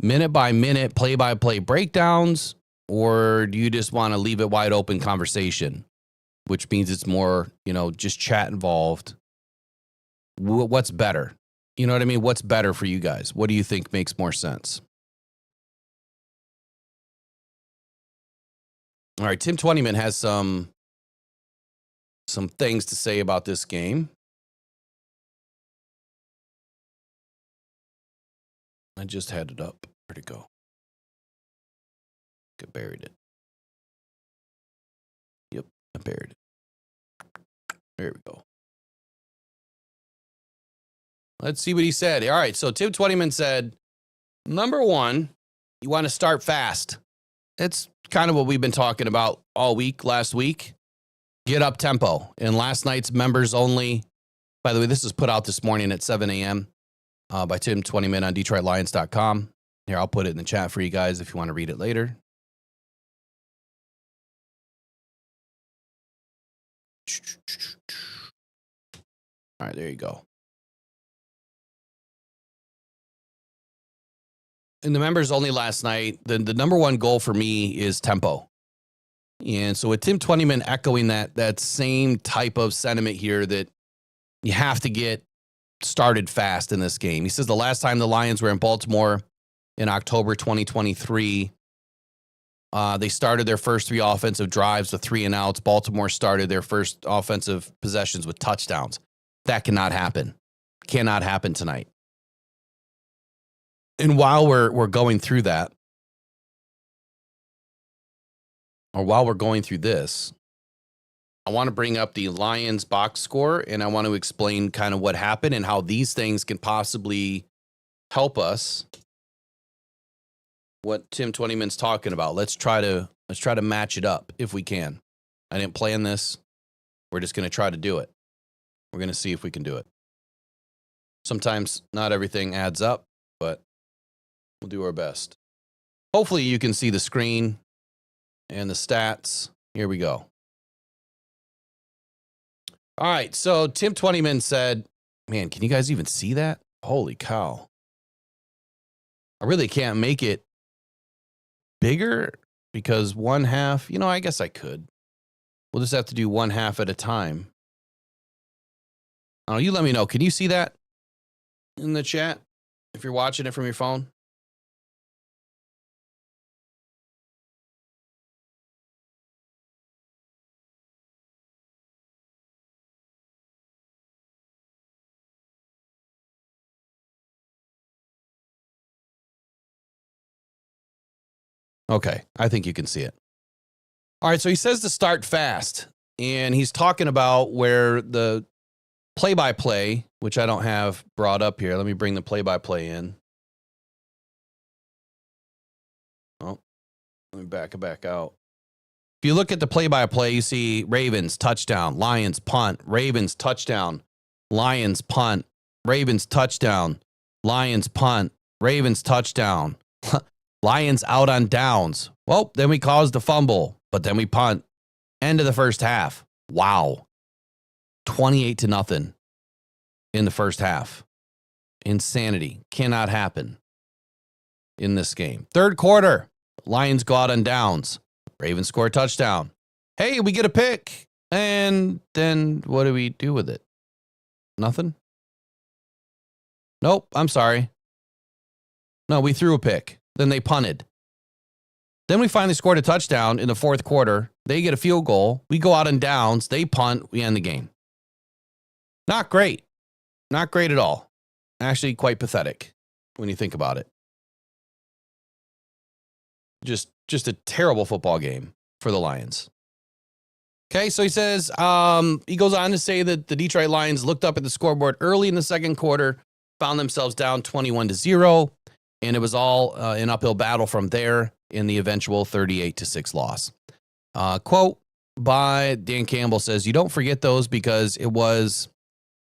minute by minute, play by play breakdowns, or do you just want to leave it wide open conversation? Which means it's more, just chat involved. What's better? You know what I mean? What's better for you guys? What do you think makes more sense? All right, Tim Twentyman has some things to say about this game. I just had it up. Where'd it go? I buried it. Yep, I buried it. There we go. Let's see what he said. All right, so Tim Twentyman said, number one, you want to start fast. It's kind of what we've been talking about all week, last week. Get up tempo. In last night's members only, by the way, this was put out this morning at 7 a.m. By Tim Twentyman on DetroitLions.com. Here, I'll put it in the chat for you guys if you want to read it later. All right, there you go. In the members only last night, the number one goal for me is tempo. And so with Tim Twentyman echoing that same type of sentiment here, that you have to get started fast in this game. He says the last time the Lions were in Baltimore in October 2023, they started their first 3 offensive drives with 3 and outs. Baltimore started their first offensive possessions with touchdowns. That cannot happen. Cannot happen tonight. And while we're going through that, or while we're going through this, I want to bring up the Lions box score, and I want to explain kind of what happened and how these things can possibly help us. What Tim Twentyman's talking about. Let's try to match it up if we can. I didn't plan this. We're just going to try to do it. We're going to see if we can do it. Sometimes not everything adds up, but we'll do our best. Hopefully you can see the screen and the stats. Here we go. All right, so Tim Twentyman said, man, can you guys even see that? Holy cow. I really can't make it bigger because 1/2, I guess I could. We'll just have to do 1/2 at a time. Oh, you let me know. Can you see that in the chat if you're watching it from your phone? Okay, I think you can see it. All right, so he says to start fast, and he's talking about where the play-by-play, which I don't have brought up here. Let me bring the play-by-play in. Oh, let me back out. If you look at the play-by-play, you see Ravens, touchdown, Lions, punt, Ravens, touchdown, Lions, punt, Ravens, touchdown, Lions, punt, Ravens, touchdown. Lions out on downs. Well, then we caused a fumble, but then we punt. End of the first half. Wow. 28-0 in the first half. Insanity. Cannot happen in this game. Third quarter. Lions go out on downs. Ravens score a touchdown. Hey, we get a pick. And then what do we do with it? Nothing? Nope, I'm sorry. No, we threw a pick. Then they punted. Then we finally scored a touchdown in the fourth quarter. They get a field goal. We go out on downs. They punt. We end the game. Not great. Not great at all. Actually, quite pathetic when you think about it. Just a terrible football game for the Lions. Okay, so he says, he goes on to say that the Detroit Lions looked up at the scoreboard early in the second quarter, found themselves down 21-0. And it was all an uphill battle from there in the eventual 38-6 loss. Quote by Dan Campbell says, you don't forget those because it was,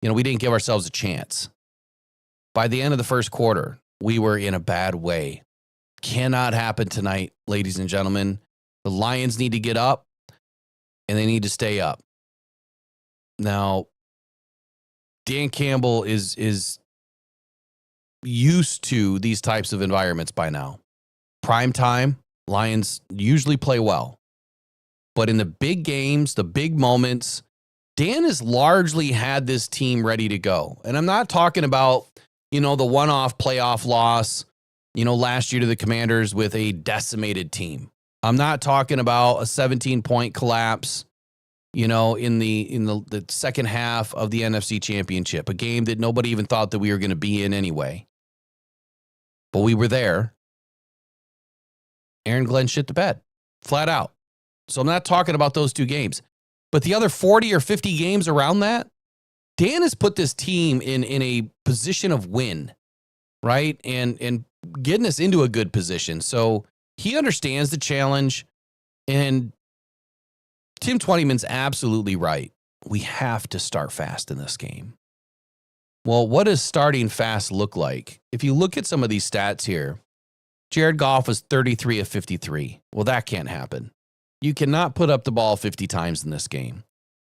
we didn't give ourselves a chance. By the end of the first quarter, we were in a bad way. Cannot happen tonight, ladies and gentlemen. The Lions need to get up and they need to stay up. Now, Dan Campbell is used to these types of environments by now. Prime time, Lions usually play well. But in the big games, the big moments, Dan has largely had this team ready to go. And I'm not talking about, the one-off playoff loss, last year to the Commanders with a decimated team. I'm not talking about a 17-point collapse, in the second half of the NFC Championship, a game that nobody even thought that we were going to be in anyway. But we were there. Aaron Glenn shit the bed, flat out. So I'm not talking about those 2 games. But the other 40 or 50 games around that, Dan has put this team in a position of win, right? And getting us into a good position. So he understands the challenge. And Tim Twentyman's absolutely right. We have to start fast in this game. Well, what does starting fast look like? If you look at some of these stats here, Jared Goff was 33 of 53. Well, that can't happen. You cannot put up the ball 50 times in this game.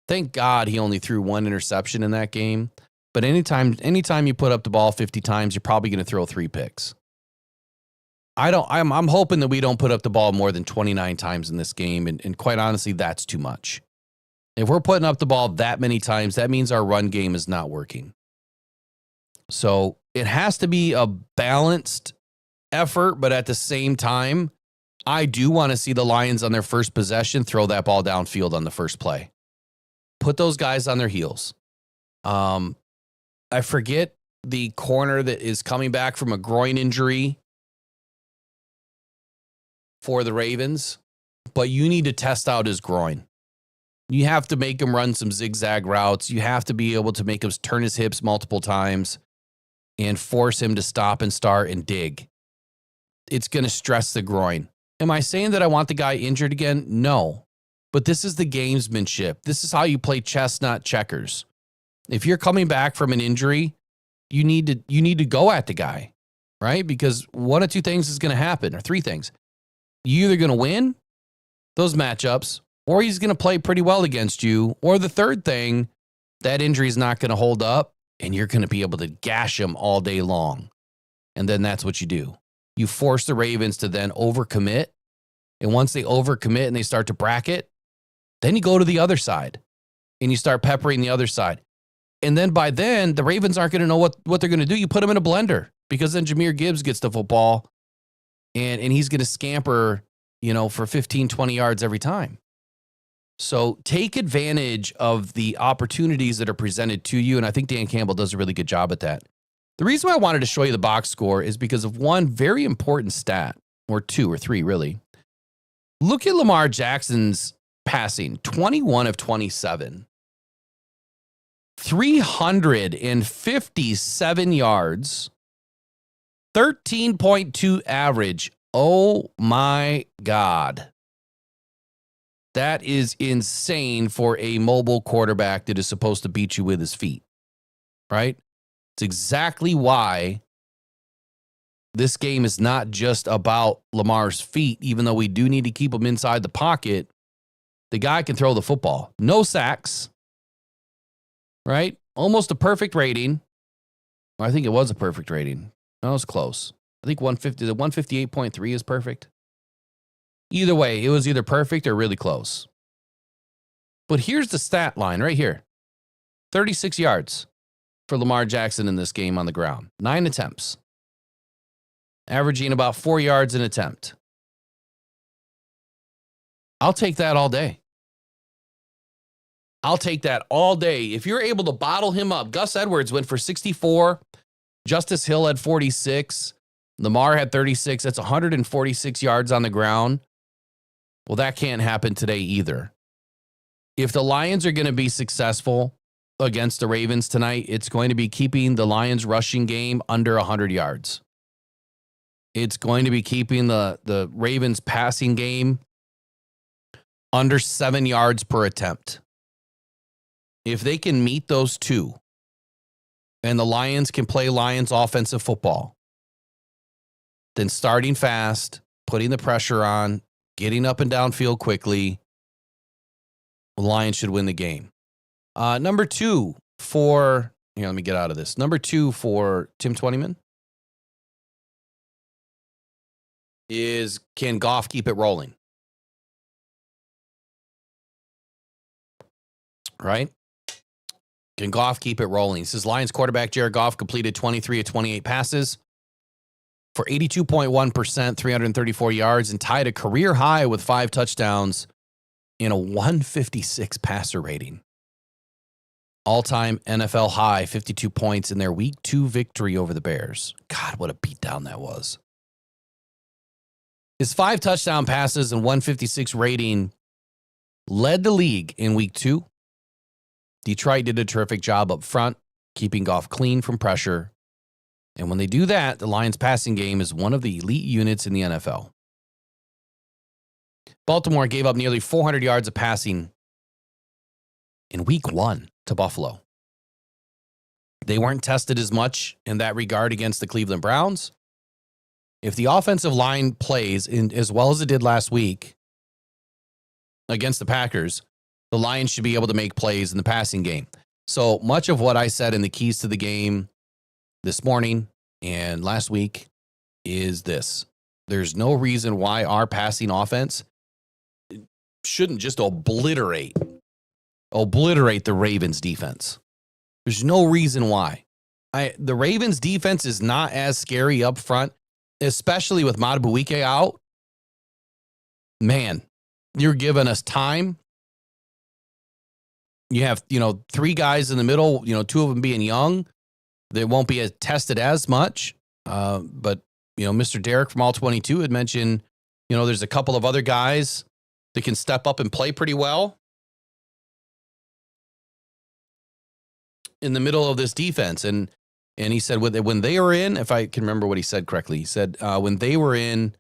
Thank God he only threw 1 interception in that game. But anytime you put up the ball 50 times, you're probably going to throw 3 picks. I'm hoping that we don't put up the ball more than 29 times in this game. And quite honestly, that's too much. If we're putting up the ball that many times, that means our run game is not working. So it has to be a balanced effort, but at the same time, I do want to see the Lions on their first possession throw that ball downfield on the first play. Put those guys on their heels. I forget the corner that is coming back from a groin injury for the Ravens, but you need to test out his groin. You have to make him run some zigzag routes. You have to be able to make him turn his hips multiple times and force him to stop and start and dig. It's going to stress the groin. Am I saying that I want the guy injured again? No. But this is the gamesmanship. This is how you play chess, not checkers. If you're coming back from an injury, you need to go at the guy, right? Because one of 2 things is going to happen, or 3 things. You're either going to win those matchups, or he's going to play pretty well against you, or the third thing, that injury is not going to hold up, and you're going to be able to gash him all day long. And then that's what you do. You force the Ravens to then overcommit, and once they overcommit and they start to bracket, then you go to the other side, and you start peppering the other side. And then by then, the Ravens aren't going to know what they're going to do. You put them in a blender, because then Jahmyr Gibbs gets the football, and he's going to scamper, for 15, 20 yards every time. So take advantage of the opportunities that are presented to you, and I think Dan Campbell does a really good job at that. The reason why I wanted to show you the box score is because of one very important stat, or 2 or 3 really. Look at Lamar Jackson's passing, 21 of 27. 357 yards, 13.2 average. Oh my God. That is insane for a mobile quarterback that is supposed to beat you with his feet, right? It's exactly why this game is not just about Lamar's feet, even though we do need to keep him inside the pocket. The guy can throw the football. No sacks, right? Almost a perfect rating. I think it was a perfect rating. No, it was close. I think 158.3 is perfect. Either way, it was either perfect or really close. But here's the stat line right here. 36 yards for Lamar Jackson in this game on the ground. 9 attempts. Averaging about 4 yards an attempt. I'll take that all day. I'll take that all day. If you're able to bottle him up. Gus Edwards went for 64. Justice Hill had 46. Lamar had 36. That's 146 yards on the ground. Well, that can't happen today either. If the Lions are going to be successful against the Ravens tonight, it's going to be keeping the Lions rushing game under 100 yards. It's going to be keeping the Ravens passing game under 7 yards per attempt. If they can meet those 2, and the Lions can play Lions offensive football, then starting fast, putting the pressure on, getting up and downfield quickly, the Lions should win the game. Number 2 for, let me get out of this. Number 2 for Tim Twentyman is, can Goff keep it rolling? Right? Can Goff keep it rolling? He says Lions quarterback Jared Goff completed 23 of 28 passes for 82.1%, 334 yards, and tied a career high with 5 touchdowns and a 156 passer rating. All-time NFL high, 52 points in their Week 2 victory over the Bears. God, what a beatdown that was. His 5 touchdown passes and 156 rating led the league in Week 2. Detroit did a terrific job up front, keeping Goff clean from pressure. And when they do that, the Lions' passing game is one of the elite units in the NFL. Baltimore gave up nearly 400 yards of passing in Week 1 to Buffalo. They weren't tested as much in that regard against the Cleveland Browns. If the offensive line plays as well as it did last week against the Packers, the Lions should be able to make plays in the passing game. So much of what I said in the keys to the game this morning and last week is this. There's no reason why our passing offense shouldn't just obliterate the Ravens defense. There's no reason why. The Ravens defense is not as scary up front, especially with Madubuike out. Man, you're giving us time. You have, 3 guys in the middle, 2 of them being young. They won't be tested as much. But, Mr. Derek from All 22 had mentioned, there's a couple of other guys that can step up and play pretty well in the middle of this defense. And he said when they were in, if I can remember what he said correctly, he said when they were in,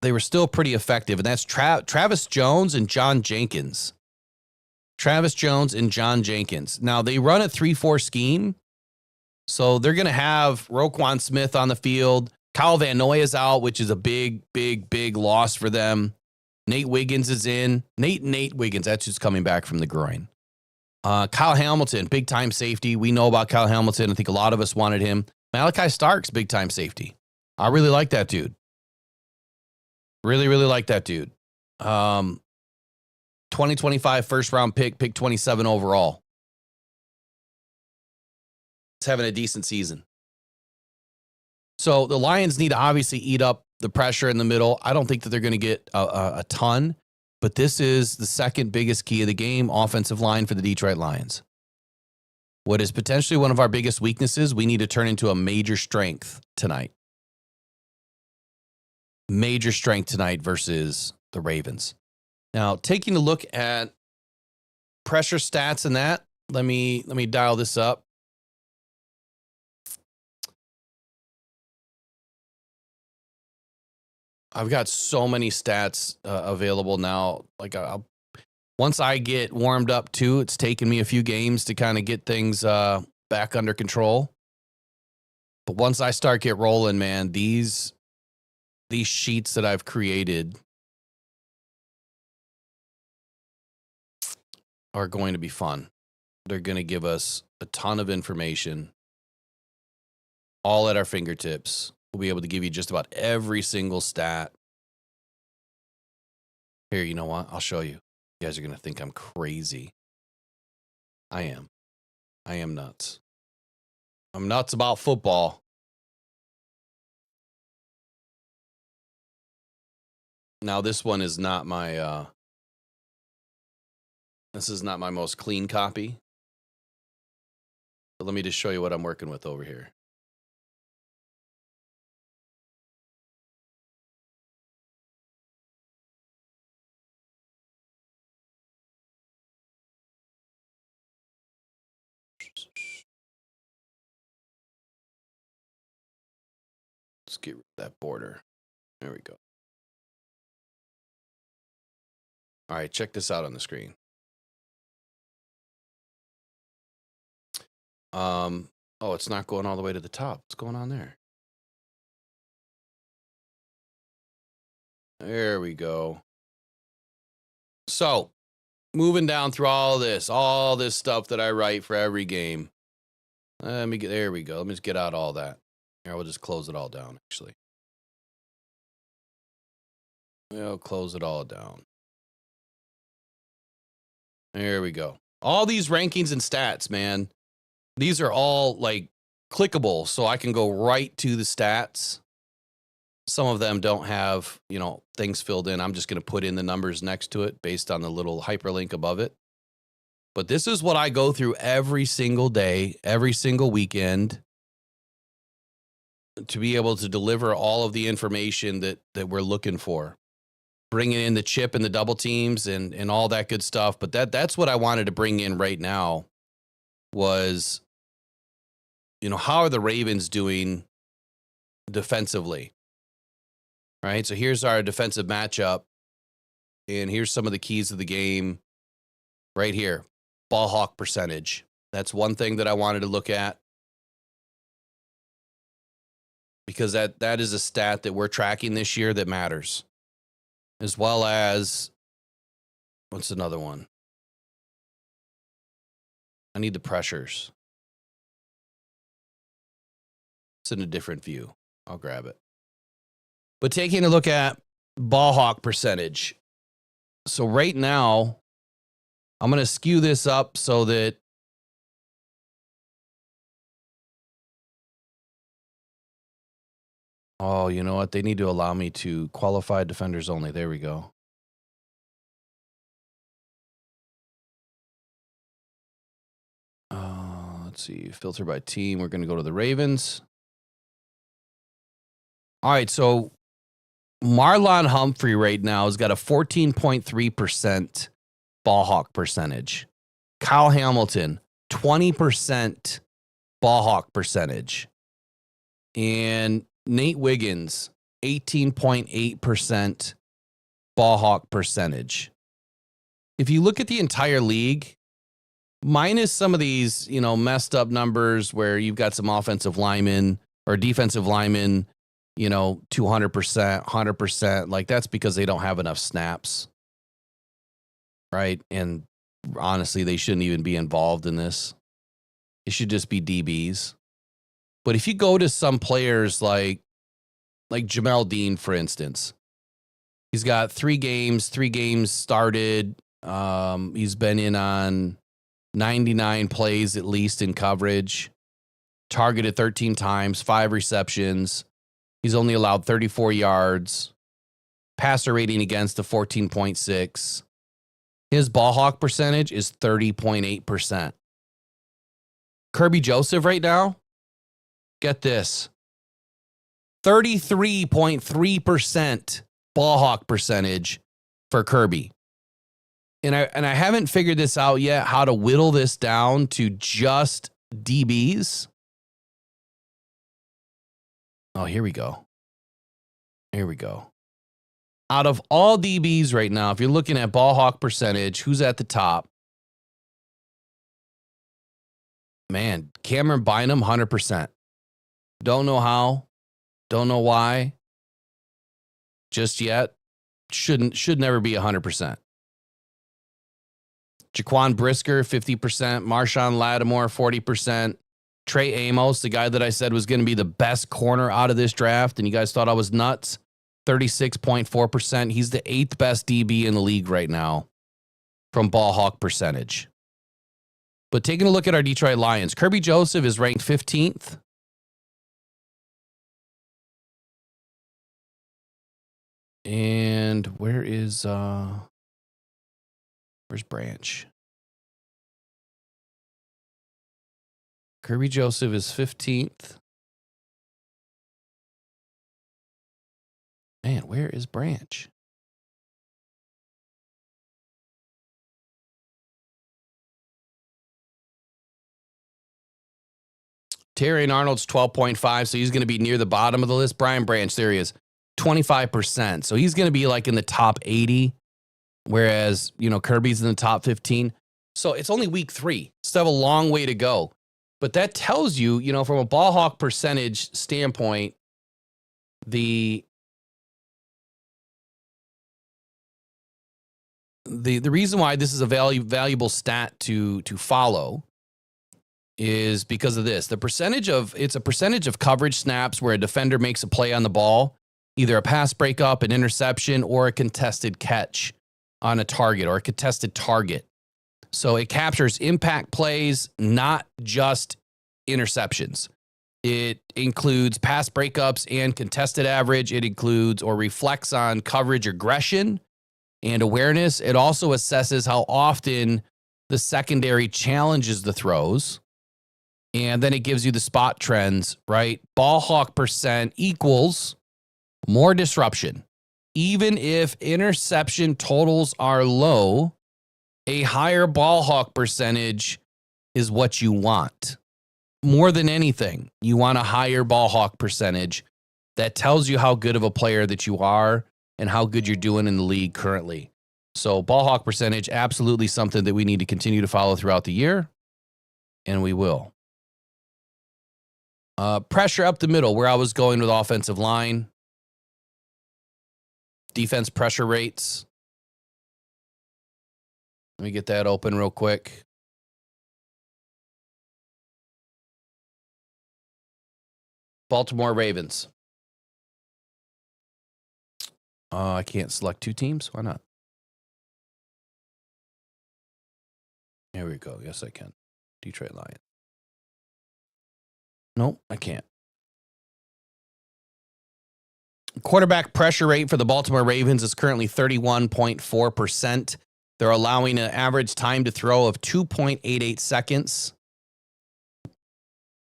they were still pretty effective. And that's Travis Jones and John Jenkins. Travis Jones and John Jenkins. Now, they run a 3-4 scheme. So they're going to have Roquan Smith on the field. Kyle Van Noy is out, which is a big, big, big loss for them. Nate Wiggins is in. Nate Wiggins, that's who's coming back from the groin. Kyle Hamilton, big-time safety. We know about Kyle Hamilton. I think a lot of us wanted him. Malachi Starks, big-time safety. I really like that dude. Really, really like that dude. 2025 first-round pick 27 overall. He's having a decent season. So the Lions need to obviously eat up the pressure in the middle. I don't think that they're going to get a ton, but this is the second biggest key of the game, offensive line for the Detroit Lions. What is potentially one of our biggest weaknesses, we need to turn into a major strength tonight. Major strength tonight versus the Ravens. Now, taking a look at pressure stats and that, let me dial this up. I've got so many stats available now. Like once I get warmed up too, it's taken me a few games to kind of get things back under control. But once I start get rolling, man, these sheets that I've created are going to be fun. They're going to give us a ton of information, all at our fingertips. We'll be able to give you just about every single stat. Here, you know what? I'll show you. You guys are going to think I'm crazy. I am. I am nuts. I'm nuts about football. Now, this one is not my, this is not my most clean copy. But let me just show you what I'm working with over here. Let's get rid of that border. There we go. All right, check this out on the screen. Oh, it's not going all the way to the top. What's going on there? There we go. So, moving down through all this stuff that I write for every game. There we go. Let me just get out all that. Here, we'll just close it all down, actually. We'll close it all down. There we go. All these rankings and stats, man. These are all like clickable, so I can go right to the stats. Some of them don't have, you know, things filled in. I'm just going to put in the numbers next to it based on the little hyperlink above it. But this is what I go through every single day, every single weekend, to be able to deliver all of the information that we're looking for. Bringing in the chip and the double teams and all that good stuff. But that's what I wanted to bring in right now was, you know, how are the Ravens doing defensively? Right? So here's our defensive matchup. And here's some of the keys of the game right here. Ball hawk percentage. That's one thing that I wanted to look at. Because that is a stat that we're tracking this year that matters. As well as, what's another one? I need the pressures. It's in a different view. I'll grab it. But taking a look at ball hawk percentage. So right now, I'm going to skew this up so that oh, you know what? They need to allow me to qualify defenders only. There we go. Let's see. Filter by team. We're going to go to the Ravens. All right. So Marlon Humphrey right now has got a 14.3% ball hawk percentage. Kyle Hamilton, 20% ball hawk percentage. And Nate Wiggins, 18.8% ball hawk percentage. If you look at the entire league, minus some of these, you know, messed up numbers where you've got some offensive linemen or defensive linemen, you know, 200%, 100%, like that's because they don't have enough snaps. Right? And honestly, they shouldn't even be involved in this. It should just be DBs. But if you go to some players like Jamel Dean, for instance, he's got 3 games started. He's been in on 99 plays at least in coverage, targeted 13 times, 5 receptions. He's only allowed 34 yards, passer rating against a 14.6. His ball hawk percentage is 30.8%. Kirby Joseph right now, get this, 33.3% ball hawk percentage for Kirby. And I haven't figured this out yet, how to whittle this down to just DBs. Oh, here we go. Here we go. Out of all DBs right now, if you're looking at ball hawk percentage, who's at the top? Man, Cameron Bynum, 100%. Don't know how. Don't know why. Just yet. Should never be 100%. Jaquan Brisker, 50%. Marshawn Lattimore, 40%. Trey Amos, the guy that I said was going to be the best corner out of this draft, and you guys thought I was nuts, 36.4%. He's the 8th best DB in the league right now from ball hawk percentage. But taking a look at our Detroit Lions, Kirby Joseph is ranked 15th. And where's Branch? Kirby Joseph is 15th. Man, where is Branch? Terry Arnold's 12.5, so he's going to be near the bottom of the list. Brian Branch, there he is, 25%. So he's going to be like in the top 80, whereas, you know, Kirby's in the top 15. So it's only week 3. Still have a long way to go. But that tells you, you know, from a ball hawk percentage standpoint, the reason why this is a valuable stat to follow is because of this. It's a percentage of coverage snaps where a defender makes a play on the ball, either a pass breakup, an interception, or a contested catch on a target or a contested target. So it captures impact plays, not just interceptions. It includes pass breakups and contested average. It includes or reflects on coverage aggression and awareness. It also assesses how often the secondary challenges the throws. And then it gives you the spot trends, right? Ball hawk percent equals more disruption. Even if interception totals are low, a higher ball hawk percentage is what you want. More than anything, you want a higher ball hawk percentage that tells you how good of a player that you are and how good you're doing in the league currently. So ball hawk percentage, absolutely something that we need to continue to follow throughout the year, and we will. Pressure up the middle, where I was going with offensive line. Defense pressure rates. Let me get that open real quick. Baltimore Ravens. I can't select two teams. Why not? Here we go. Yes, I can. Detroit Lions. Nope, I can't. Quarterback pressure rate for the Baltimore Ravens is currently 31.4%. They're allowing an average time to throw of 2.88 seconds.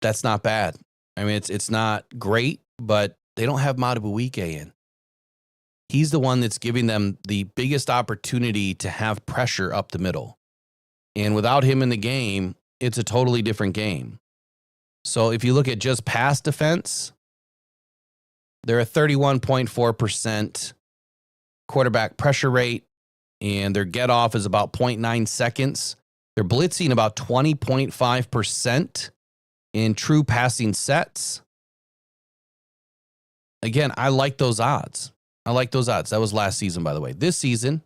That's not bad. I mean, it's not great, but they don't have Madubuike in. He's the one that's giving them the biggest opportunity to have pressure up the middle. And without him in the game, it's a totally different game. So if you look at just pass defense, they're a 31.4% quarterback pressure rate, and their get off is about 0.9 seconds. They're blitzing about 20.5% in true passing sets. Again, I like those odds. That was last season, by the way. This season,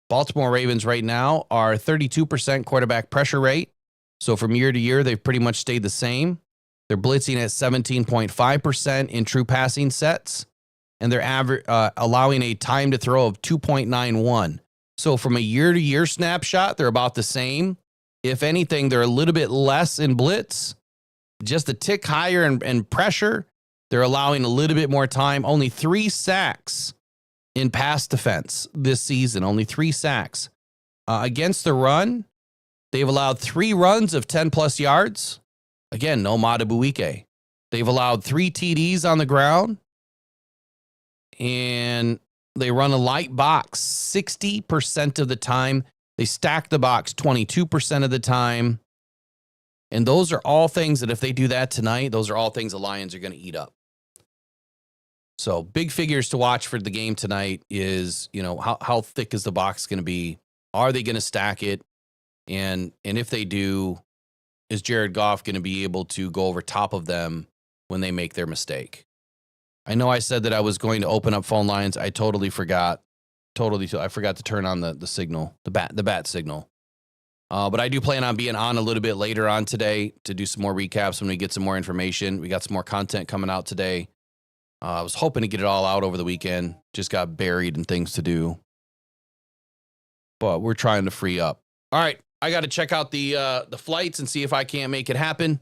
Baltimore Ravens right now are 32% quarterback pressure rate. So from year to year, they've pretty much stayed the same. They're blitzing at 17.5% in true passing sets, and they're allowing a time to throw of 2.91. So from a year-to-year snapshot, they're about the same. If anything, they're a little bit less in blitz, just a tick higher in pressure. They're allowing a little bit more time. Only 3 sacks in pass defense this season. Only 3 sacks. Against the run, they've allowed 3 runs of 10-plus yards. Again, no Madubuike. They've allowed 3 TDs on the ground. And they run a light box 60% of the time. They stack the box 22% of the time. And those are all things that if they do that tonight, those are all things the Lions are going to eat up. So big figures to watch for the game tonight is, how thick is the box going to be? Are they going to stack it? And if they do, is Jared Goff going to be able to go over top of them when they make their mistake? I know I said that I was going to open up phone lines. I totally forgot. I forgot to turn on the signal, the bat signal. But I do plan on being on a little bit later on today to do some more recaps when we get some more information. We got some more content coming out today. I was hoping to get it all out over the weekend. Just got buried in things to do. But we're trying to free up. All right. I got to check out the flights and see if I can't make it happen.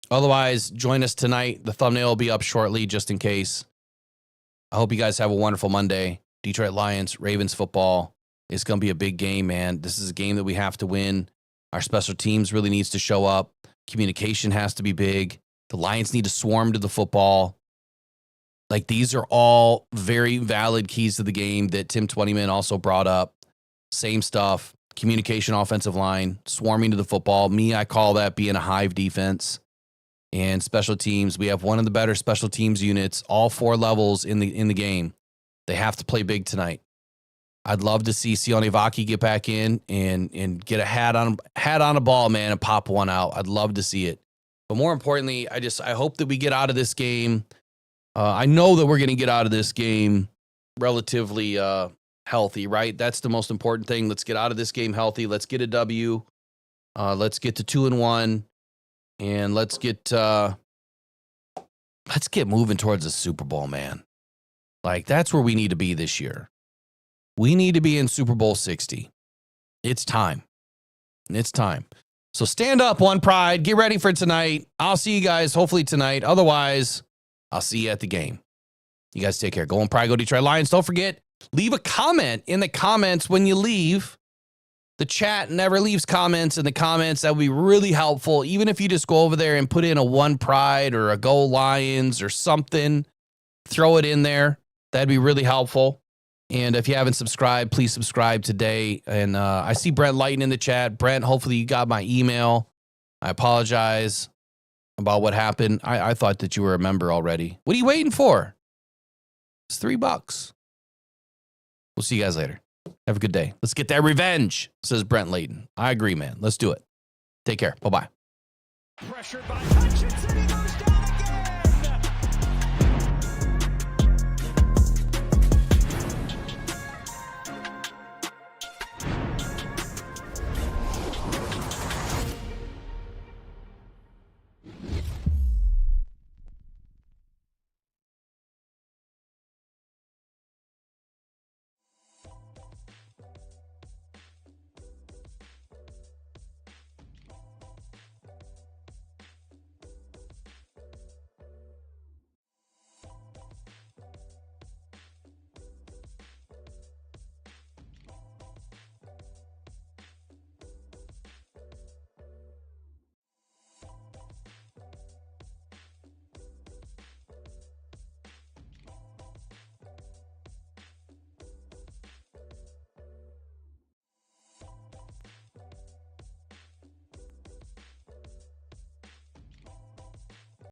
Otherwise, join us tonight. The thumbnail will be up shortly just in case. I hope you guys have a wonderful Monday. Detroit Lions, Ravens football. It's going to be a big game, man. This is a game that we have to win. Our special teams really needs to show up. Communication has to be big. The Lions need to swarm to the football. Like, these are all very valid keys to the game that Tim Twentyman also brought up. Same stuff. Communication, offensive line, swarming to the football. I call that being a hive defense. And special teams, we have one of the better special teams units, all 4 levels in the game. They have to play big tonight. I'd love to see Sione Vaki get back in and get a hat on a ball, man, and pop one out. I'd love to see it. But more importantly, I hope that we get out of this game. I know that we're going to get out of this game relatively healthy, right? That's the most important thing. Let's get out of this game healthy. Let's get a W. Let's get to 2-1, and let's get moving towards the Super Bowl, man. Like, that's where we need to be this year. We need to be in Super Bowl 60. It's time. So stand up, One Pride. Get ready for tonight. I'll see you guys hopefully tonight. Otherwise, I'll see you at the game. You guys take care. Go One Pride, go Detroit Lions. Don't forget, leave a comment in the comments when you leave. The chat never leaves comments in the comments. That would be really helpful. Even if you just go over there and put in a One Pride or a Go Lions or something, throw it in there. That'd be really helpful. And if you haven't subscribed, please subscribe today. And I see Brent Lighten in the chat. Brent, hopefully you got my email. I apologize about what happened. I thought that you were a member already. What are you waiting for? It's $3. We'll see you guys later. Have a good day. Let's get that revenge, says Brent Layton. I agree, man. Let's do it. Take care. Bye-bye. Pressured by Hutchinson. He goes